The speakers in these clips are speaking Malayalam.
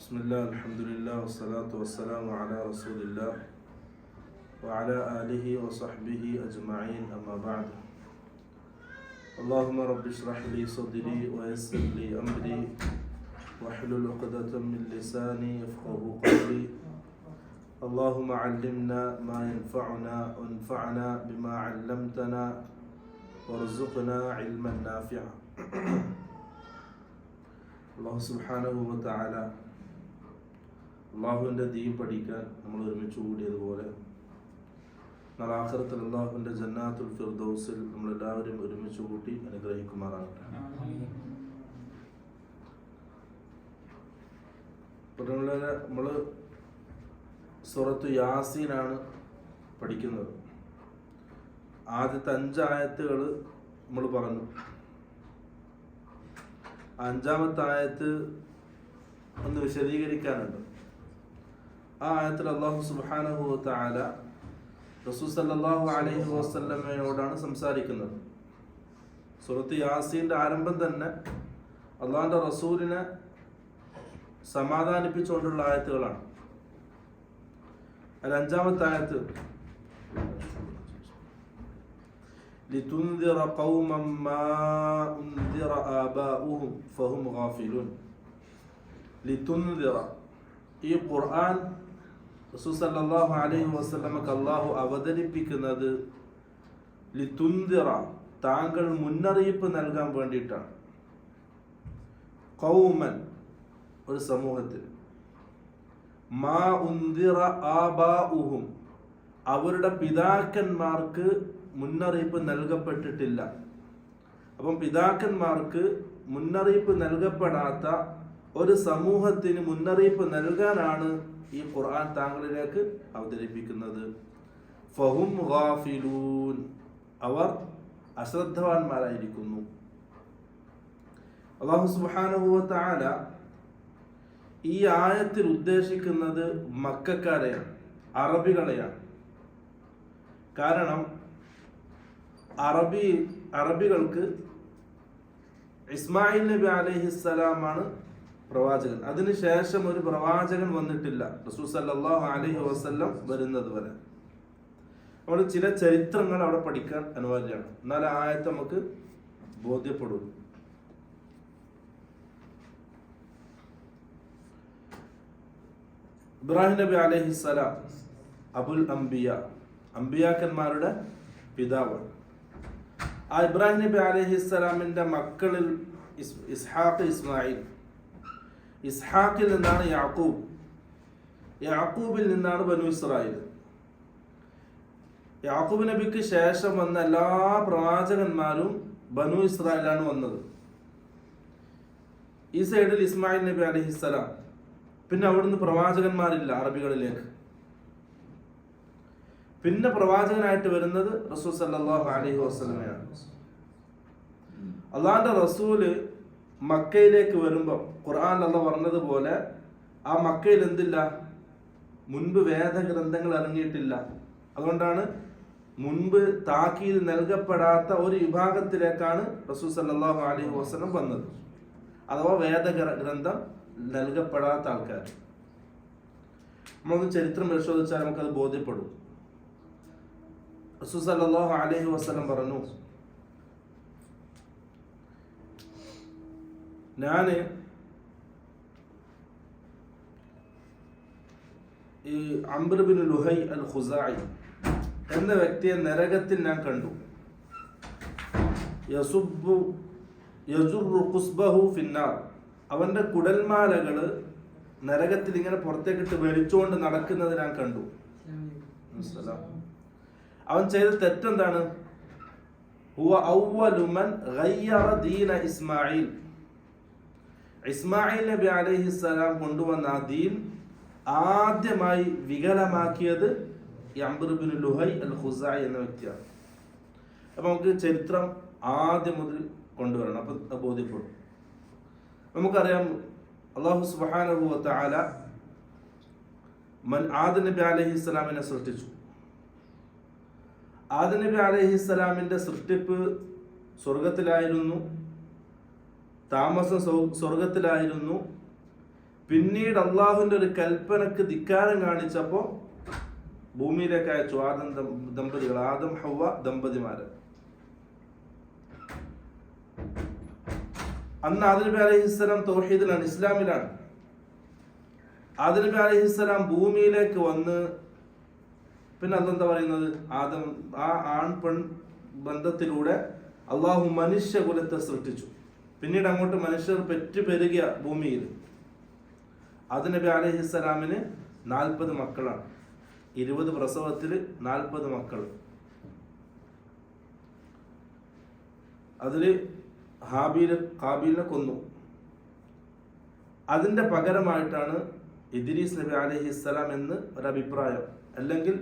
بسم الله الحمد لله والصلاة والسلام على رسول الله وعلى آله وصحبه أجمعين أما بعد اللهم رب اشرح لي صدري ويسر لي أمري واحلل عقدة من لساني يفقهوا قولي اللهم علمنا ما ينفعنا وانفعنا بما علمتنا وارزقنا علما نافعا അള്ളാഹു സുബ്ഹാനഹു വ തആല അള്ളാഹുവിൻ്റെ ദീൻ പഠിക്കാൻ നമ്മൾ ഒരുമിച്ച് കൂടിയതുപോലെ നാളെ ആഖിറത്തിൽ അള്ളാഹുവിൻ്റെ ജന്നാത്തുൽ ഫിർദൗസിൽ നമ്മളെല്ലാവരും ഒരുമിച്ച് കൂട്ടി അനുഗ്രഹിക്കുമാറാകട്ടെ. നമ്മൾ സൂറത്തു യാസീനാണ് പഠിക്കുന്നത്. ആദ്യത്തെ 5 ആയത്തുകൾ നമ്മൾ പറഞ്ഞു. 5-ാമത്തെ ആയത്ത് ഒന്ന് വിശദീകരിക്കാനുണ്ട്. ആ ആയത്തിൽ അല്ലാഹു സുബ്ഹാനഹു വ തആല റസൂൽ സല്ലല്ലാഹു അലൈഹി വസല്ലമയോടാണ് സംസാരിക്കുന്നത്. സൂറത്ത് യാസീന്റെ ആരംഭം തന്നെ അള്ളാഹുവിന്റെ റസൂലിനെ സമാധാനിപ്പിച്ചുകൊണ്ടുള്ള ആയത്തുകളാണ്. അതിൽ 5-ാമത്തെ ആയത്ത് لتنذر قوما ما أنذر آباؤهم فهم غافلون. لتنذر ഈ ഖുർആൻ റസൂൽ സല്ലല്ലാഹു അലൈഹി വസല്ലമക്ക് അല്ലാഹു അവതരിപ്പിക്കുന്നത് ലിതുൻദിറ താങ്കൾ മുന്നറിയിപ്പ് നൽകാൻ വേണ്ടിയിട്ടാണ്. ഖൗമൻ ഒരു സമൂഹത്തിൽ, മാ ഉൻദിറ ആബാഉഹും അവരുടെ പിതാക്കന്മാർക്ക് മുന്നറിയിപ്പ് നൽകപ്പെട്ടിട്ടില്ല. അപ്പം പിതാക്കന്മാർക്ക് മുന്നറിയിപ്പ് നൽകപ്പെടാത്ത ഒരു സമൂഹത്തിന് മുന്നറിയിപ്പ് നൽകാനാണ് ഈ ഖുർആൻ താങ്കളിലേക്ക് അവതരിപ്പിക്കുന്നത്. ഫഹും ഗാഫിലൂൻ അവർ അശ്രദ്ധവാന്മാരായിരിക്കുന്നു. അല്ലാഹു സുബ്ഹാനഹു വ തആല ഈ ആയത്തിൽ ഉദ്ദേശിക്കുന്നത് മക്കക്കാരെയാണ്, അറബികളെയാണ്. കാരണം അറബികൾക്ക് ഇസ്മായിൽ നബി അലൈഹിസ്സലാമാണ് പ്രവാചകൻ. അതിനുശേഷം ഒരു പ്രവാചകൻ വന്നിട്ടില്ല റസൂൽ സല്ലല്ലാഹു അലൈഹി വസല്ലം വരുന്നത് വരെ. നമ്മൾ ചില ചരിത്രങ്ങൾ അവിടെ പഠിക്കാൻ അനിവാര്യമാണ്, എന്നാൽ ആ ആയത്ത് നമുക്ക് ബോധ്യപ്പെടും. ഇബ്രാഹിം നബി അലൈഹിസ്സലാം അബുൽ അംബിയ, അംബിയാക്കന്മാരുടെ പിതാവാണ്. ആ ഇബ്രാഹിം നബി അലൈഹിസ്സലാമിന്റെ മക്കളിൽ ഇസ്ഹാഖ്, ഇസ്മായിൽ. ഇസ്ഹാഖിൽ നിന്നാണ് യാക്കൂബ്, യാക്കൂബിൽ നിന്നാണ് ബനു ഇസ്രായേൽ. യാക്കൂബ് നബിക്ക് ശേഷം വന്ന എല്ലാ പ്രവാചകന്മാരും ബനു ഇസ്രായേലാണ് വന്നത്. ഈ സൈഡിൽ ഇസ്മായിൽ നബി അലൈഹിസ്സലാം. പിന്നെ അവിടുന്ന് പ്രവാചകന്മാരില്ല അറബികളിലേക്ക്. പിന്നെ പ്രവാചകനായിട്ട് വരുന്നത് റസൂൽ സല്ലല്ലാഹു അലൈഹി വസല്ലമയാണ്. അള്ളാഹുവിന്റെ റസൂല് മക്കയിലേക്ക് വരുമ്പോൾ ഖുർആൻ അല്ലാഹ് പറഞ്ഞതുപോലെ ആ മക്കയിൽ എന്തില്ല, മുൻപ് വേദഗ്രന്ഥങ്ങൾ ഇറങ്ങിയിട്ടില്ല. അതുകൊണ്ടാണ് മുൻപ് താക്കീത് നൽകപ്പെടാത്ത ഒരു വിഭാഗത്തിലേക്കാണ് റസൂൽ സല്ലല്ലാഹു അലൈഹി വസല്ലം വന്നത്, അഥവാ വേദഗ്രന്ഥം നൽകപ്പെടാത്ത ആൾക്കാർ. നമ്മളൊന്ന് ചരിത്രം പരിശോധിച്ചാൽ നമുക്കത് ബോധ്യപ്പെടും. റസൂൽ സല്ലല്ലാഹു അലൈഹി വസല്ലം പറഞ്ഞു, ഞാന് ഈ അംർ ബിൻ ലുഹൈ അൽ ഖുസാഇ എന്ന വ്യക്തിയെ നരകത്തിൽ ഞാൻ കണ്ടു. യസുബ്ബു ഖുസ്ബഹു ഫിന്നാർ, അവന്റെ കുടൽമാലകള് നരകത്തിൽ ഇങ്ങനെ പുറത്തേക്കിട്ട് വലിച്ചുകൊണ്ട് നടക്കുന്നത് ഞാൻ കണ്ടു. അവൻ ചെയ്ത തെറ്റെന്താണ്? ഹുവ അവ്വലു മൻ ഗയ്യറ ദീന ഇസ്മായിൽ, ഇസ്മായിൽ നബി അലൈഹിസ്സലാം കൊണ്ടുവന്ന ആ ദീൻ ആദ്യമായി വികലമാക്കിയത് അംർ ബിൻ ലുഹൈ അൽ ഖുസാഇ എന്ന വ്യക്തിയാണ്. അപ്പൊ നമുക്ക് ചരിത്രം ആദ്യം മുതൽ കൊണ്ടുവരണം, അപ്പൊ ബോധ്യപ്പെടും. നമുക്കറിയാം അല്ലാഹു സുബ്ഹാനഹു വ തആല ആദം നബി അലൈഹിസ്സലാമിനെ സൃഷ്ടിച്ചു. ആദം നബി അലൈഹിസ്സലാമിന്റെ സൃഷ്ടിപ്പ് സ്വർഗത്തിലായിരുന്നു, താമസം സ്വർഗത്തിലായിരുന്നു. പിന്നീട് അള്ളാഹുവിന്റെ ഒരു കൽപ്പനക്ക് ധിക്കാരം കാണിച്ചപ്പോ ഭൂമിയിലേക്ക് അയച്ചു ആദം ദമ്പതികൾ, ആദം ഹവ്വ ദമ്പതിമാര്. അന്ന് ആദം നബി അലൈഹിസ്സലാം തൗഹീദിലാണ്, ഇസ്ലാമിലാണ്. ആദം നബി അലൈഹിസ്സലാം ഭൂമിയിലേക്ക് വന്ന് പിന്നെ അതെന്താ പറയുന്നത്, ആദം ആ ആൺ പെൺ ബന്ധത്തിലൂടെ അള്ളാഹു മനുഷ്യകുലത്തെ സൃഷ്ടിച്ചു. പിന്നീട് അങ്ങോട്ട് മനുഷ്യർ പെറ്റുപെരുകിയ ഭൂമിയിൽ. ആദം നബി അലൈഹിസ്സലാമിന് 40 മക്കളാണ്. 20 പ്രസവത്തിൽ 40 മക്കൾ. അതില് ഹാബീലിനെ കൊന്നു. അതിന്റെ പകരമായിട്ടാണ് ഇദ്രീസ് നബി അലൈഹിസ്സലാം എന്ന് ഒരഭിപ്രായം. അല്ലെങ്കിൽ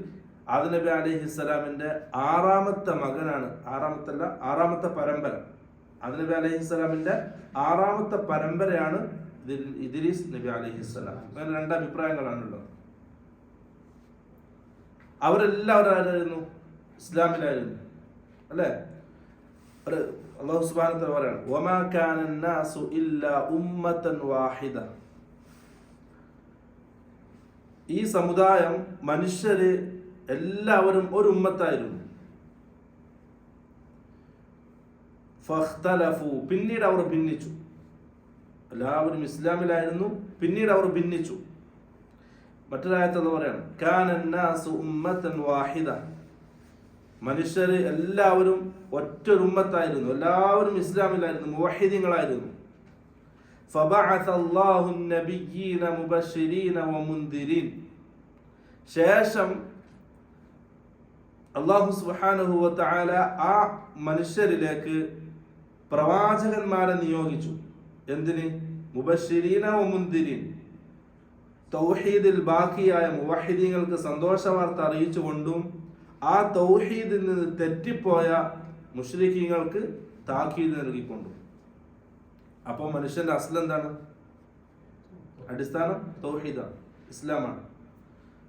ആദം നബി അലൈഹിസ്സലാമിന്റെ 6ാമത്തെ മകനാണ്, 6ാമത്തെ പരമ്പര. ആദം നബി അലൈഹിസ്സലാമിന്റെ 6ാമത്തെ പരമ്പരയാണ് ഇദ്രീസ് നബി അലൈഹിസ്സലാം. അങ്ങനെ 2 അഭിപ്രായങ്ങളാണുള്ളത്. അവരെല്ലാവരും ആരായിരുന്നു? ഇസ്ലാമിലായിരുന്നു, അല്ലേ? അല്ലാഹു സുബ്ഹാനഹു വ തആല പറയാണ്, വമാ കാന അന്നാസു ഇല്ലാ ഉമ്മതൻ വാഹിദ. ഈ സമുദായം, മനുഷ്യര് എല്ലാവരും ഒരു ഉമ്മത്തായിരുന്നു. ഫഖ്തലഫു, പിന്നീട് അവർ ഭിന്നിച്ചു. എല്ലാവരും ഇസ്ലാമിലായിരുന്നു, പിന്നീട് അവർ ഭിന്നിച്ചു. മറ്റൊരായത്ത് പറയാണ്, കാന അന്നാസു ഉമ്മതൻ വാഹിദ. മനുഷ്യര് എല്ലാവരും ഒറ്റൊരു ഉമ്മത്തായിരുന്നു, എല്ലാവരും ഇസ്ലാമിലായിരുന്നു, മുവഹിദീങ്ങളായിരുന്നു. ഫബഅസ അല്ലാഹു നബിയ്യീന മുബശ്ശിരീന വമുൻദിരീൻ. ശേഷം അല്ലാഹു സുബ്ഹാനഹു വ തആല ആ മനുഷ്യരിലേക്ക് പ്രവാചകന്മാരെ നിയോഗിച്ചു. എന്തിന്? മുബശ്ശിരീന വമുൻദിരീൻ. തൗഹീദിൽ ബാക്കിയായ മുവഹിദീങ്ങൾക്ക് സന്തോഷ വാർത്ത അറിയിച്ചുകൊണ്ടും ആ തൗഹീദിൽ നിന്ന് തെറ്റിപ്പോയ മുശ്രിക്കീങ്ങൾക്ക് താക്കീത് നൽകിക്കൊണ്ടും. അപ്പോൾ മനുഷ്യന്റെ അസ്ൽ എന്താണ്? അടിസ്ഥാനം തൗഹീദാണ്, ഇസ്ലാമാണ്.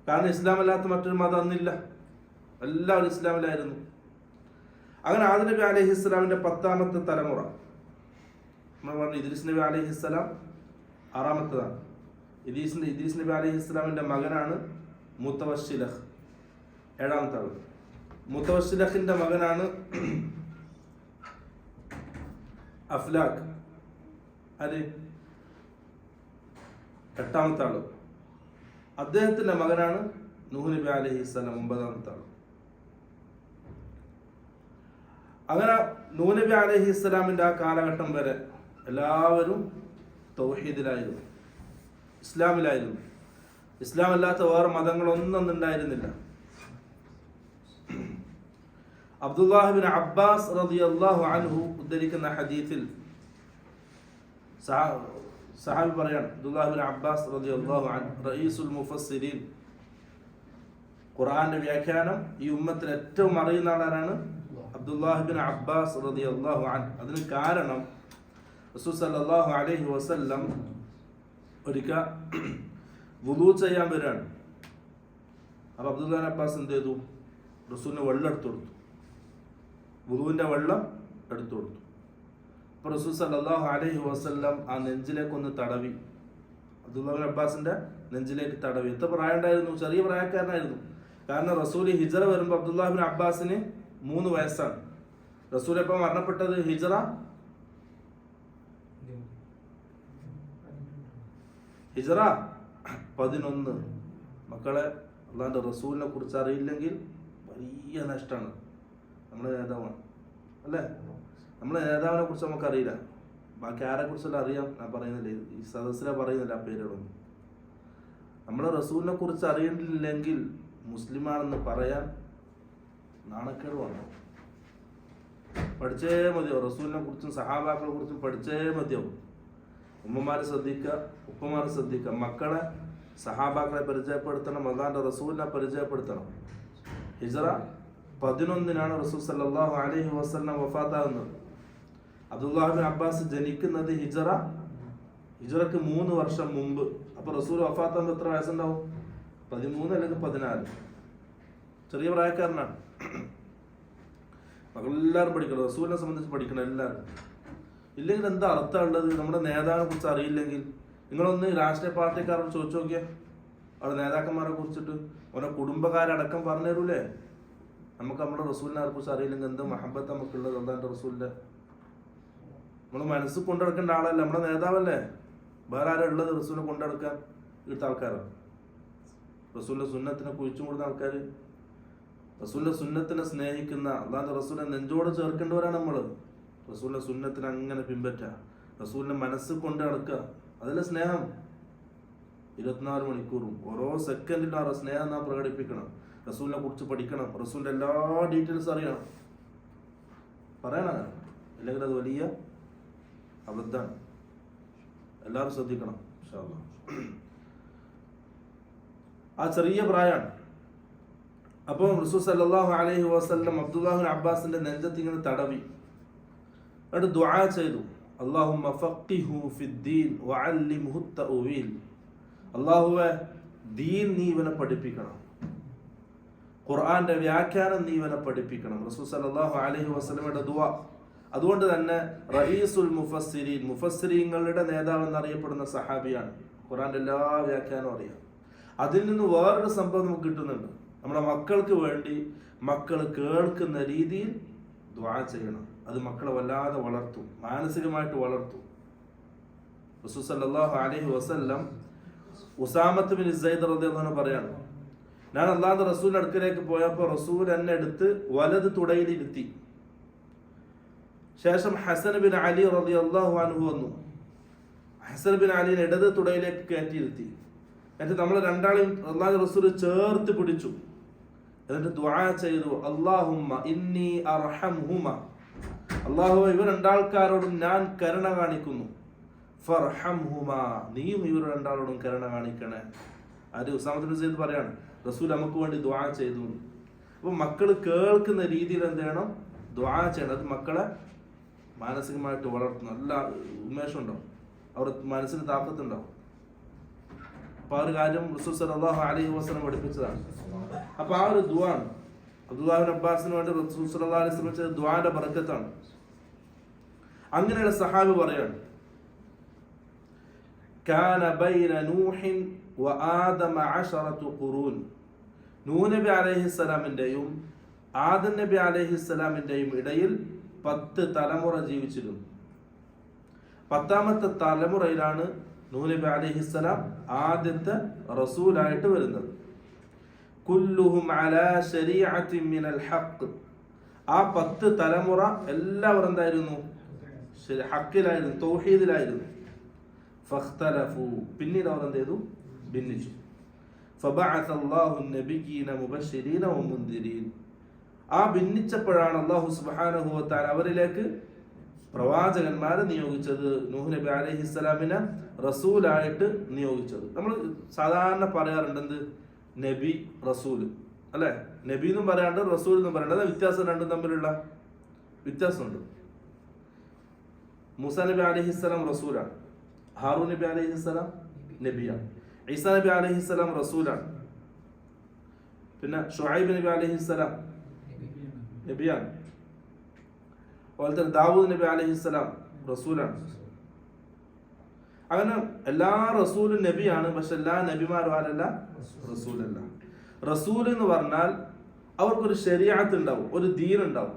കാരണം ഇസ്ലാമല്ലാത്ത മറ്റൊരു മതം അന്നില്ല, എല്ലാവരും ഇസ്ലാമിലായിരുന്നു. അങ്ങനെ ആദം നബി അലൈഹിസ്സലാമിന്റെ 10ാമത്തെ തലമുറ നമ്മൾ പറഞ്ഞു. ഇദ്രീസ് നബി അലൈഹിസ്സലാം 6ാമത്തേതാണ്. ഇദ്രീസ് നബി അലൈഹിസ്സലാമിന്റെ മകനാണ് മുത്തവസ്സിലഹ്, 7ാമത്തെ ആൾ. മുത്തവസ്സിലഹിന്റെ മകനാണ് അഫ്ലാഖ്, അത് 8ാമത്തെ ആള്. അദ്ദേഹത്തിന്റെ മകനാണ് നൂഹ് നബി അലൈഹിസ്സലാം, 9ാമത്തെ ആള്. അങ്ങനെ നൂഹ് നബി അലൈഹിസ്സലാമിന്റെ ആ കാലഘട്ടം വരെ എല്ലാവരും തൗഹീദിലായിരുന്നു, ഇസ്ലാമിലായിരുന്നു. ഇസ്ലാം അല്ലാത്ത വേറെ മതങ്ങളൊന്നും ഉണ്ടായിരുന്നില്ല. അബ്ദുല്ലാഹ് ബിൻ അബ്ബാസ് റളിയല്ലാഹു അൻഹു ഉദ്ധരിക്കുന്ന ഹദീസിൽ സഹാബി പറയാണ്, അബ്ദുല്ലാഹ് ബിൻ അബ്ബാസ് റളിയല്ലാഹു അൻഹു റഈസുൽ മുഫസ്സിരീൻ, ഖുർആന്റെ വ്യാഖ്യാനം ഈ ഉമ്മത്തിൽ ഏറ്റവും അറിയുന്ന ആളാണ് അബ്ദുല്ലാഹ് ബിൻ അബ്ബാസ് റളിയല്ലാഹു അൻഹു. അതിന് കാരണം റസൂൽ സല്ലല്ലാഹു അലൈഹി വസല്ലം ഒരിക്കൽ വുളൂ ചെയ്യാൻ വരികയാണ്. അപ്പോൾ അബ്ദുല്ലാഹ് ബിൻ അബ്ബാസ് എന്ത് ചെയ്തു? റസൂലിന് വെള്ളം എടുത്തു കൊടുത്തു, വുളൂവിന്റെ വെള്ളം എടുത്തു കൊടുത്തു. അപ്പോൾ റസൂൽ സല്ലല്ലാഹു അലൈഹി വസല്ലം ആ നെഞ്ചിലേക്ക് ഒന്ന് തടവി, അബ്ദുല്ലാഹ് ബിൻ അബ്ബാസിന്റെ നെഞ്ചിലേക്ക് തടവി. എത്ര പ്രായം ഉണ്ടായിരുന്നു? ചെറിയ പ്രായക്കാരനായിരുന്നു. കാരണം റസൂൽ ഹിജറ വരുമ്പോൾ അബ്ദുല്ലാഹ് ബിൻ അബ്ബാസിന് 3 വയസ്സാണ്. റസൂൽ എപ്പോൾ മരണപ്പെട്ടത്? ഹിജറ 11. മക്കളെ, അള്ളാഹിന്റെ റസൂലിനെ കുറിച്ച് അറിയില്ലെങ്കിൽ വലിയ നഷ്ടമാണ്. നമ്മുടെ നേതാവാണ്, അല്ലേ? നമ്മുടെ നേതാവിനെ കുറിച്ച് നമുക്കറിയില്ല, ബാക്കി ആരെ കുറിച്ചല്ല അറിയാം. ഞാൻ പറയുന്നില്ല, ഈ സദസ്സിലെ പറയുന്നില്ല ആ പേരുകളൊന്നും. നമ്മളെ റസൂലിനെ കുറിച്ച് അറിയില്ലെങ്കിൽ മുസ്ലിമാണെന്ന് പറയാൻ നാണക്കേട് വന്നു. പഠിച്ചേ മതിയാവും, റസൂലിനെ കുറിച്ചും സഹാബാക്കളെ കുറിച്ചും പഠിച്ചേ മതിയാവും. ഉമ്മമാരെ ശ്രദ്ധിക്കുക, ഉപ്പമാരെ ശ്രദ്ധിക്കുക. മക്കളെ സഹാബാക്കളെ പരിചയപ്പെടുത്തണം, അല്ലാഹുവിന്റെ റസൂലിനെ പരിചയപ്പെടുത്തണം. ഹിജറ 11 റസൂൽ സല്ലല്ലാഹു അലൈഹി വസല്ലം വഫാത്താകുന്നത്. അബ്ദുല്ലാഹ് ബിൻ അബ്ബാസ് ജനിക്കുന്നത് ഹിജറക്ക് 3 വർഷം മുമ്പ്. അപ്പൊ റസൂൽ വഫാത്താകുമ്പോൾ എത്ര വയസ്സുണ്ടാവും? 13 അല്ലെങ്കിൽ 14. ചെറിയ പ്രായക്കാരനാണ്. മകളെല്ലാവരും പഠിക്കണം, റസൂലിനെ സംബന്ധിച്ച് പഠിക്കണം എല്ലാവരും. ഇല്ലെങ്കിൽ എന്താ അർത്ഥമുള്ളത്? നമ്മുടെ നേതാവിനെ കുറിച്ച് അറിയില്ലെങ്കിൽ നിങ്ങളൊന്ന് രാഷ്ട്രീയ പാർട്ടിക്കാരോട് ചോദിച്ചു നോക്കിയാൽ അവിടെ നേതാക്കന്മാരെ കുറിച്ചിട്ട് ഓരോ കുടുംബക്കാരടക്കം പറഞ്ഞു തരൂലേ? നമുക്ക് നമ്മുടെ റസൂലിനെ കുറിച്ച് അറിയില്ലെങ്കിൽ എന്ത് മഹബത്ത് നമുക്കുള്ളത് അള്ളാന്റെ റസൂലിന്റെ. നമ്മൾ മനസ്സിൽ കൊണ്ടെടുക്കേണ്ട ആളല്ലേ, നമ്മുടെ നേതാവല്ലേ. വേറെ ആരാ ഉള്ളത് റസൂലിനെ കൊണ്ടെടുക്കാൻ? ഇവിടുത്തെ ആൾക്കാരാണ്. റസൂലിന്റെ സുന്നത്തിനെ കുഴിച്ചു കൂടുന്ന ആൾക്കാർ, റസൂലിന്റെ സുന്നത്തിനെ സ്നേഹിക്കുന്ന, അള്ളാന്റെ റസൂലിനെ നെഞ്ചോട് ചേർക്കേണ്ടവരാണ് നമ്മൾ. റസൂലിന്റെ സുന്നത്തിനെ അങ്ങനെ പിൻപറ്റുക, റസൂലിനെ മനസ്സിൽ കൊണ്ട് നടക്കുക, അതിലെ സ്നേഹം. 24 മണിക്കൂറും ഓരോ സെക്കൻഡിലും ആ സ്നേഹം നാം പ്രകടിപ്പിക്കണം. റസൂലിനെ കുറിച്ച് പഠിക്കണം, റസൂലിന്റെ എല്ലാ ഡീറ്റെയിൽസ് അറിയണം. പറയണം, അല്ലെങ്കിൽ അത് വലിയ അബദ്ധമാണ്. എല്ലാവരും ശ്രദ്ധിക്കണം. ഇൻഷാ അല്ലാഹ്. ആ ചെറിയ പ്രായമാണ്. അപ്പോൾ റസൂൽ സല്ലല്ലാഹു അലൈഹി വസല്ലം അബ്ദുല്ലാഹി അബ്ബാസിന്റെ നെഞ്ചത്ത് ഇങ്ങനെ തടവി, എന്നിട്ട് ദുആ ചെയ്തു, അല്ലാഹുമ്മ ഫഖിഹു ഫിദ്ദീൻ വഅല്ലിംഹു തഅവീൽ. അല്ലാഹുവേ, ദീൻ നീ ഇവനെ പഠിപ്പിക്കണം, ഖുർആന്റെ വ്യാഖ്യാനം നീ ഇവനെ പഠിപ്പിക്കണം. റസൂൽ സല്ലല്ലാഹു അലൈഹി വസല്ലമയുടെ ദുആ. അതുകൊണ്ട് തന്നെ റഈസുൽ മുഫസ്സിരീൻ, മുഫസ്സിരീങ്ങളുടെ നേതാവ് എന്നറിയപ്പെടുന്ന സഹാബിയാണ്. ഖുർആന്റെ എല്ലാ വ്യാഖ്യാനവും അറിയാം. അതിൽ നിന്ന് വേറൊരു സംഭവം നമുക്ക് കിട്ടുന്നുണ്ട്. നമ്മുടെ മക്കൾക്ക് വേണ്ടി മക്കൾ കേൾക്കുന്ന രീതിയിൽ ദുആ ചെയ്യണം. അത് മക്കളെ വല്ലാതെ വളർത്തും, മാനസികമായിട്ട് വളർത്തും. റസൂൽ സല്ലല്ലാഹു അലൈഹി വസല്ലം ഉസാമത്ത് ബിൻ സൈദ് റളിയല്ലാഹു അൻഹു പറയാണ്, ഞാൻ അല്ലാഹുവിന്റെ റസൂലിന്റെ അടുക്കലേക്ക് പോയപ്പോൾ റസൂൽ എന്നെ എടുത്ത് വലത് തുടയിൽ ഇരുത്തി. ശേഷം ഹസൻ ബിൻ അലി റളിയല്ലാഹു അൻഹു വന്നു. ഹസൻ ബിൻ അലിനെ ഇടത് തുടയിലേക്ക് കയറ്റിയിരുത്തി. എന്നിട്ട് നമ്മൾ രണ്ടാളെയും അല്ലാഹുവിന്റെ റസൂൽ ചേർത്ത് പിടിച്ചു. എന്നിട്ട് ദുആ ചെയ്തു, അല്ലാഹുമ്മ ഇന്നി അർഹംഹുമ, അല്ലാഹുവേ ഇവർ രണ്ടാൾക്കാരോടും ഞാൻ കരുണ കാണിക്കുന്നു. ഫർഹംഹുമ, നീയും ഇവർ രണ്ടാളോടും കരുണ കാണിക്കണേ. ആര്? ഉസാമത്ത് ബിൻ സൈദ് പറയാണ്, റസൂൽ നമുക്ക് വേണ്ടി ദുആ ചെയ്തു. അപ്പൊ മക്കൾ കേൾക്കുന്ന രീതിയിൽ എന്ത് ചെയ്യണം? ദുആ ചെയ്യണം. അത് മക്കളെ മാനസികമായിട്ട് വളർത്തുന്നു. നല്ല ഉന്മേഷം ഉണ്ടാവും, അവരുടെ മനസ്സിന് താക്കത്തുണ്ടാവും. അപ്പൊ ആ ഒരു കാര്യം റസൂൽ സല്ലല്ലാഹു അലൈഹി വസല്ലം പഠിപ്പിച്ചതാണ്. അപ്പൊ ആ ഒരു ദുആ അബ്ദുല്ലാഹി ഇബ്നു അബ്ബാസിന് വേണ്ടി റസൂൽ സല്ലല്ലാഹു അലൈഹി വസല്ലം ചെയ്ത ദുആന്റെ ബറക്കത്താണ്. അങ്ങനെയുള്ള സഹാബി പറയാണ്, കാന ബൈന നൂഹിൻ വആദമ 10 ഖുറൂൻ. നൂഹ് നബി അലൈഹിസ്സലാമിന്റെയും ആദം നബി അലൈഹിസ്സലാമിന്റെയും ഇടയിൽ 10 തലമുറ ജീവിച്ചിരുന്നു. 10ാമത്തെ തലമുറയിലാണ് നൂഹ് നബി അലൈഹിസ്സലാം ആദ്യത്തെ റസൂലായിട്ട് വരുന്നത്. കുല്ലുഹും അലാ ശരീഅത്തിൻ മിനൽ ഹഖ്. ആ 10 തലമുറ എല്ലാവരും എന്തായിരുന്നു? ഹക്കിലായിരുന്നു, തൗഹീദിലായിരുന്നു. ഫഖ്തലഫു, പിന്നീട് അവർ എന്ത് ചെയ്തു? ഭിന്നിച്ചു. ഫബഅസ അല്ലാഹു നബിയ്യീന മുബശ്ശിരീന വമുൻദിരീൻ. ആ ഭിന്നിച്ചപ്പോഴാണ് അല്ലാഹു സുബ്ഹാനഹു വ തആല അവരിലേക്ക് പ്രവാചകന്മാരെ നിയോഗിച്ചത്, നൂഹ് നബി അലൈഹിസ്സലാമിനെ റസൂലായിട്ട് നിയോഗിച്ചത്. നമ്മൾ സാധാരണ പറയാറുണ്ട് എന്ത്? നബി, റസൂൽ, അല്ലെ? നബി എന്നും പറയാണ്ട് റസൂൽ എന്നും പറയാണ്ട്. വ്യത്യാസം രണ്ടും തമ്മിലുള്ള വ്യത്യാസമുണ്ട്. മൂസാ നബി അലൈഹിസ്സലാം റസൂലാണ്, ഹാറൂൻ നബി അലൈഹിസ്സലാം നബിയാണ്, ഈസാ നബി അലൈഹിസ്സലാം റസൂലാണ്, പിന്നെ ഷുഐബ് നബി അലൈഹിസ്സലാം നബിയാണ്, അതുപോലെ തന്നെ ദാവൂദ് നബി അലൈഹിസ്സലാം റസൂലാണ്. അങ്ങനെ എല്ലാ റസൂലും നബിയാണ്. പക്ഷെ എല്ലാ നബിമാരും ആരല്ല? റസൂലല്ല. റസൂൽ എന്ന് പറഞ്ഞാൽ അവർക്കൊരു ശരീഅത്ത് ഉണ്ടാവും, ഒരു ദീൻ ഉണ്ടാവും.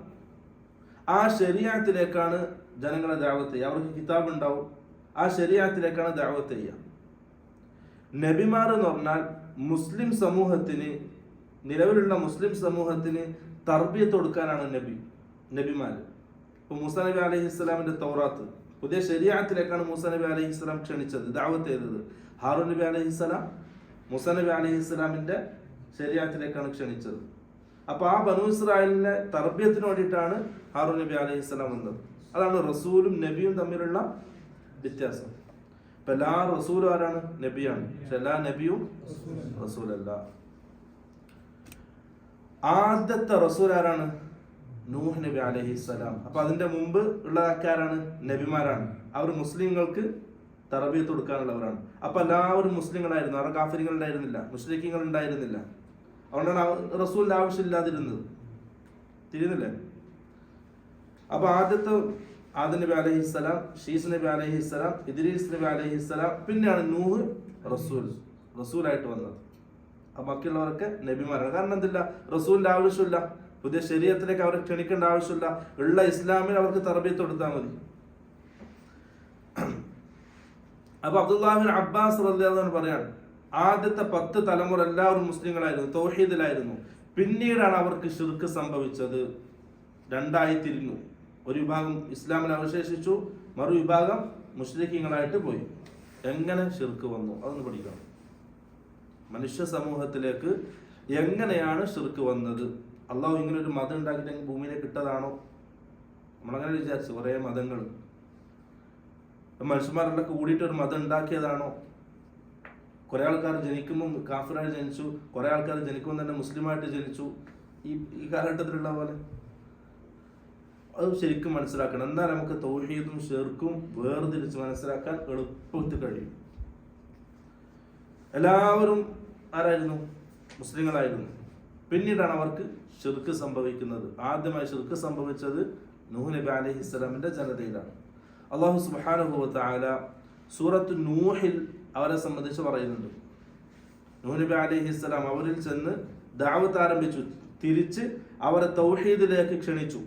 ആ ശരീഅത്തിലേക്കാണ് ജനങ്ങളെ ദഅവത്ത് ചെയ്യുക. അവർക്ക് കിതാബ് ഉണ്ടാവും, ആ ശരീഅത്തിലേക്കാണ് ദഅവത്ത് ചെയ്യുക. നബിമാർ എന്ന് പറഞ്ഞാൽ മുസ്ലിം സമൂഹത്തിന്, നിലവിലുള്ള മുസ്ലിം സമൂഹത്തിന് തർബിയത്ത് കൊടുക്കാനാണ് നബിമാർ. ഇപ്പൊ മൂസാ നബി അലൈഹിസ്സലാമിന്റെ തൗറാത്ത് പുതിയ ശരീഅത്തിലേക്കാണ് മൂസാ നബി അലൈഹിസ്സലാം ക്ഷണിച്ചത്, ദഅവത്ത് ചെയ്തത്. ഹാറൂൻ നബി അലൈഹിസ്സലാം മൂസാ നബി അലൈഹിസ്സലാമിന്റെ ശരീഅത്തിലേക്കാണ് ക്ഷണിച്ചത്. അപ്പൊ ആ ബനൂ ഇസ്രായേലിന്റെ തർബിയത്തിന് വേണ്ടിയിട്ടാണ് ഹാറൂൻ നബി അലൈഹിസ്സലാം വന്നത്. അതാണ് റസൂലും നബിയും തമ്മിലുള്ള വ്യത്യാസം. ഇപ്പൊ എല്ലാ റസൂലും ആരാണ്? നബിയാണ്. പക്ഷെ എല്ലാ നബിയും റസൂലല്ല. ആദ്യത്തെ റസൂൽ ആരാണ്? നൂഹ് നബി അലൈഹിസ്സലാം. അപ്പൊ അതിന്റെ മുമ്പ് ഉള്ള ആൾക്കാരാണ്? നബിമാരാണ്. അവർ മുസ്ലിങ്ങൾക്ക് തർബിയത്ത് കൊടുക്കാനുള്ളവരാണ്. അപ്പൊ എല്ലാവരും മുസ്ലിങ്ങളായിരുന്നു, അവർ കാഫിറുകൾ ഉണ്ടായിരുന്നില്ല, മുശ്രിക്കുകൾ ഉണ്ടായിരുന്നില്ല. അതുകൊണ്ടാണ് റസൂലിന്റെ ആവശ്യമില്ലാതിരുന്നത്. തിരിയുന്നില്ലേ? അപ്പൊ ആദ്യത്തെ ആദം നബി അലൈഹിസ്സലാം, ഷീസ് നബി അലൈഹിസ്സലാം, ഇദ്രീസ് നബി അലൈഹിസ്സലാം, പിന്നെയാണ് നൂഹ് റസൂലായിട്ട് വന്നത്. അപ്പൊ ബാക്കിയുള്ളവരൊക്കെ നബിമാരാണ്. കാരണം എന്തില്ല, റസൂലിന്റെ ആവശ്യമില്ല, പുതിയ ശരീരത്തിലേക്ക് അവരെ ക്ഷണിക്കേണ്ട ആവശ്യമില്ല. ഉള്ള ഇസ്ലാമിൽ അവർക്ക് തർബീയത്ത് കൊടുത്താൽ മതി. അപ്പൊ അബ്ദുല്ലാഹ് ബിൻ അബ്ബാസ് റളിയല്ലാഹു അൻഹു പറയാണ്, ആദ്യത്തെ 10 തലമുറ എല്ലാവരും മുസ്ലിങ്ങളായിരുന്നു, തൗഹീദിലായിരുന്നു. പിന്നീടാണ് അവർക്ക് ശിർക്ക് സംഭവിച്ചത്. രണ്ടായി തിരിഞ്ഞു. ഒരു വിഭാഗം ഇസ്ലാമിൽ അവശേഷിച്ചു, മറുവിഭാഗം മുശ്രിക്കീങ്ങളായിട്ട് പോയി. എങ്ങനെ ശിർക്ക് വന്നു അതൊന്ന് പഠിക്കണം. മനുഷ്യ സമൂഹത്തിലേക്ക് എങ്ങനെയാണ് ശിർക്ക് വന്നത്? അള്ളാഹു ഇങ്ങനെ ഒരു മതം ഉണ്ടാക്കിയിട്ട് ഭൂമിയിലേക്ക് ഇട്ടതാണോ? നമ്മളങ്ങനെ വിചാരിച്ചു. കുറേ മതങ്ങൾ മനുഷ്യന്മാരുടെ കൂടിയിട്ട് ഒരു മതം ഉണ്ടാക്കിയതാണോ? കുറെ ആൾക്കാർ ജനിക്കുമ്പോൾ കാഫിറായി ജനിച്ചു, കുറെ ആൾക്കാർ ജനിക്കുമ്പോൾ തന്നെ മുസ്ലിമായിട്ട് ജനിച്ചു. ഈ കാലഘട്ടത്തിലുള്ള പോലെ അത് ശരിക്കും മനസ്സിലാക്കണം. എന്നാൽ നമുക്ക് തൗഹീദും ശിർക്കും വേർതിരിച്ച് മനസ്സിലാക്കാൻ എളുപ്പത്തിൽ കഴിയും. എല്ലാവരും ആരായിരുന്നു? മുസ്ലിങ്ങളായിരുന്നു. പിന്നീടാണ് അവർക്ക് ശിർക്ക് സംഭവിക്കുന്നത്. ആദ്യമായി ശിർക്ക് സംഭവിച്ചത് നൂഹ് നബി അലൈഹിസ്സലാമിന്റെ ജനതയിലാണ്. അല്ലാഹു സുബ്ഹാനഹു വ തആല സൂറത്ത് നൂഹിൽ അവരെ സംബന്ധിച്ച് പറയുന്നുണ്ട്. നൂഹ് നബി അലൈഹിസ്സലാം അവരിൽ ചെന്ന് ദഅവത്ത് ആരംഭിച്ചു, തിരിച്ച് അവരെ തൗഹീദിലേക്ക് ക്ഷണിച്ചു.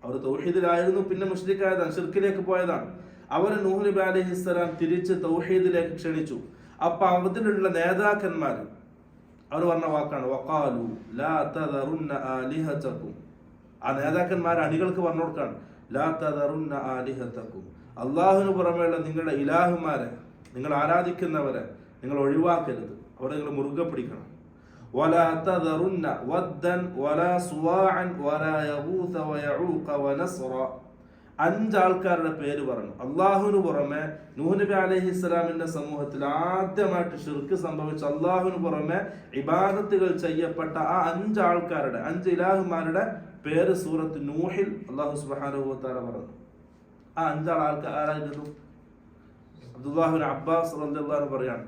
അവർ തൗഹീദിലായിരുന്നു, പിന്നെ മുശ്രിക്കായതാണ്, ശിർക്കിലേക്ക് പോയതാണ്. അവർ നൂഹ് നബി അലൈഹിസ്സലാം തിരിച്ച് തൗഹീദിലേക്ക് ക്ഷണിച്ചു. അപ്പൊ അതിലുള്ള നേതാക്കന്മാർ അവർ പറഞ്ഞ വാക്കാണ് വഖാലു ലാ തദറുന്ന ആലിഹതകും. ആ നേതാക്കന്മാർ അണികൾക്ക് പറഞ്ഞു കൊടുക്കാണ്, ലാ തദറുന്ന ആലിഹതകും, അള്ളാഹുവിന് പുറമെയുള്ള നിങ്ങളുടെ ഇലാഹുമാരെ, നിങ്ങൾ ആരാധിക്കുന്നവരെ നിങ്ങൾ ഒഴിവാക്കരുത്, അവരെ നിങ്ങൾ മുറുകെ പിടിക്കണം. വലാ തദറുന്ന വദ്ദൻ വലാ സുവാഅൻ വലാ യഗൂസ വയഊഖ വനസ്റ. 5 ആൾക്കാരുടെ പേര് പറഞ്ഞു. അള്ളാഹുവിന് പുറമെ നൂഹ് നബി അലൈഹിസ്സലാമിന്റെ സമൂഹത്തിൽ ആദ്യമായിട്ട് ശിർക്ക് സംഭവിച്ച, അള്ളാഹുവിന് പുറമെ ഇബാദത്തുകൾ ചെയ്യപ്പെട്ട ആ 5 ആൾക്കാരുടെ, 5 ഇലാഹുമാരുടെ പേര് സൂറത്ത് നൂഹിൽ അല്ലാഹു സുബ്ഹാനഹു വ തആല പറഞ്ഞു. ആ 5 ആൾക്കാർ ആരായിരുന്നു? അബ്ദുല്ലാഹ് ബിൻ അബ്ബാസ് റളിയല്ലാഹു അൻഹു പറയാണ്.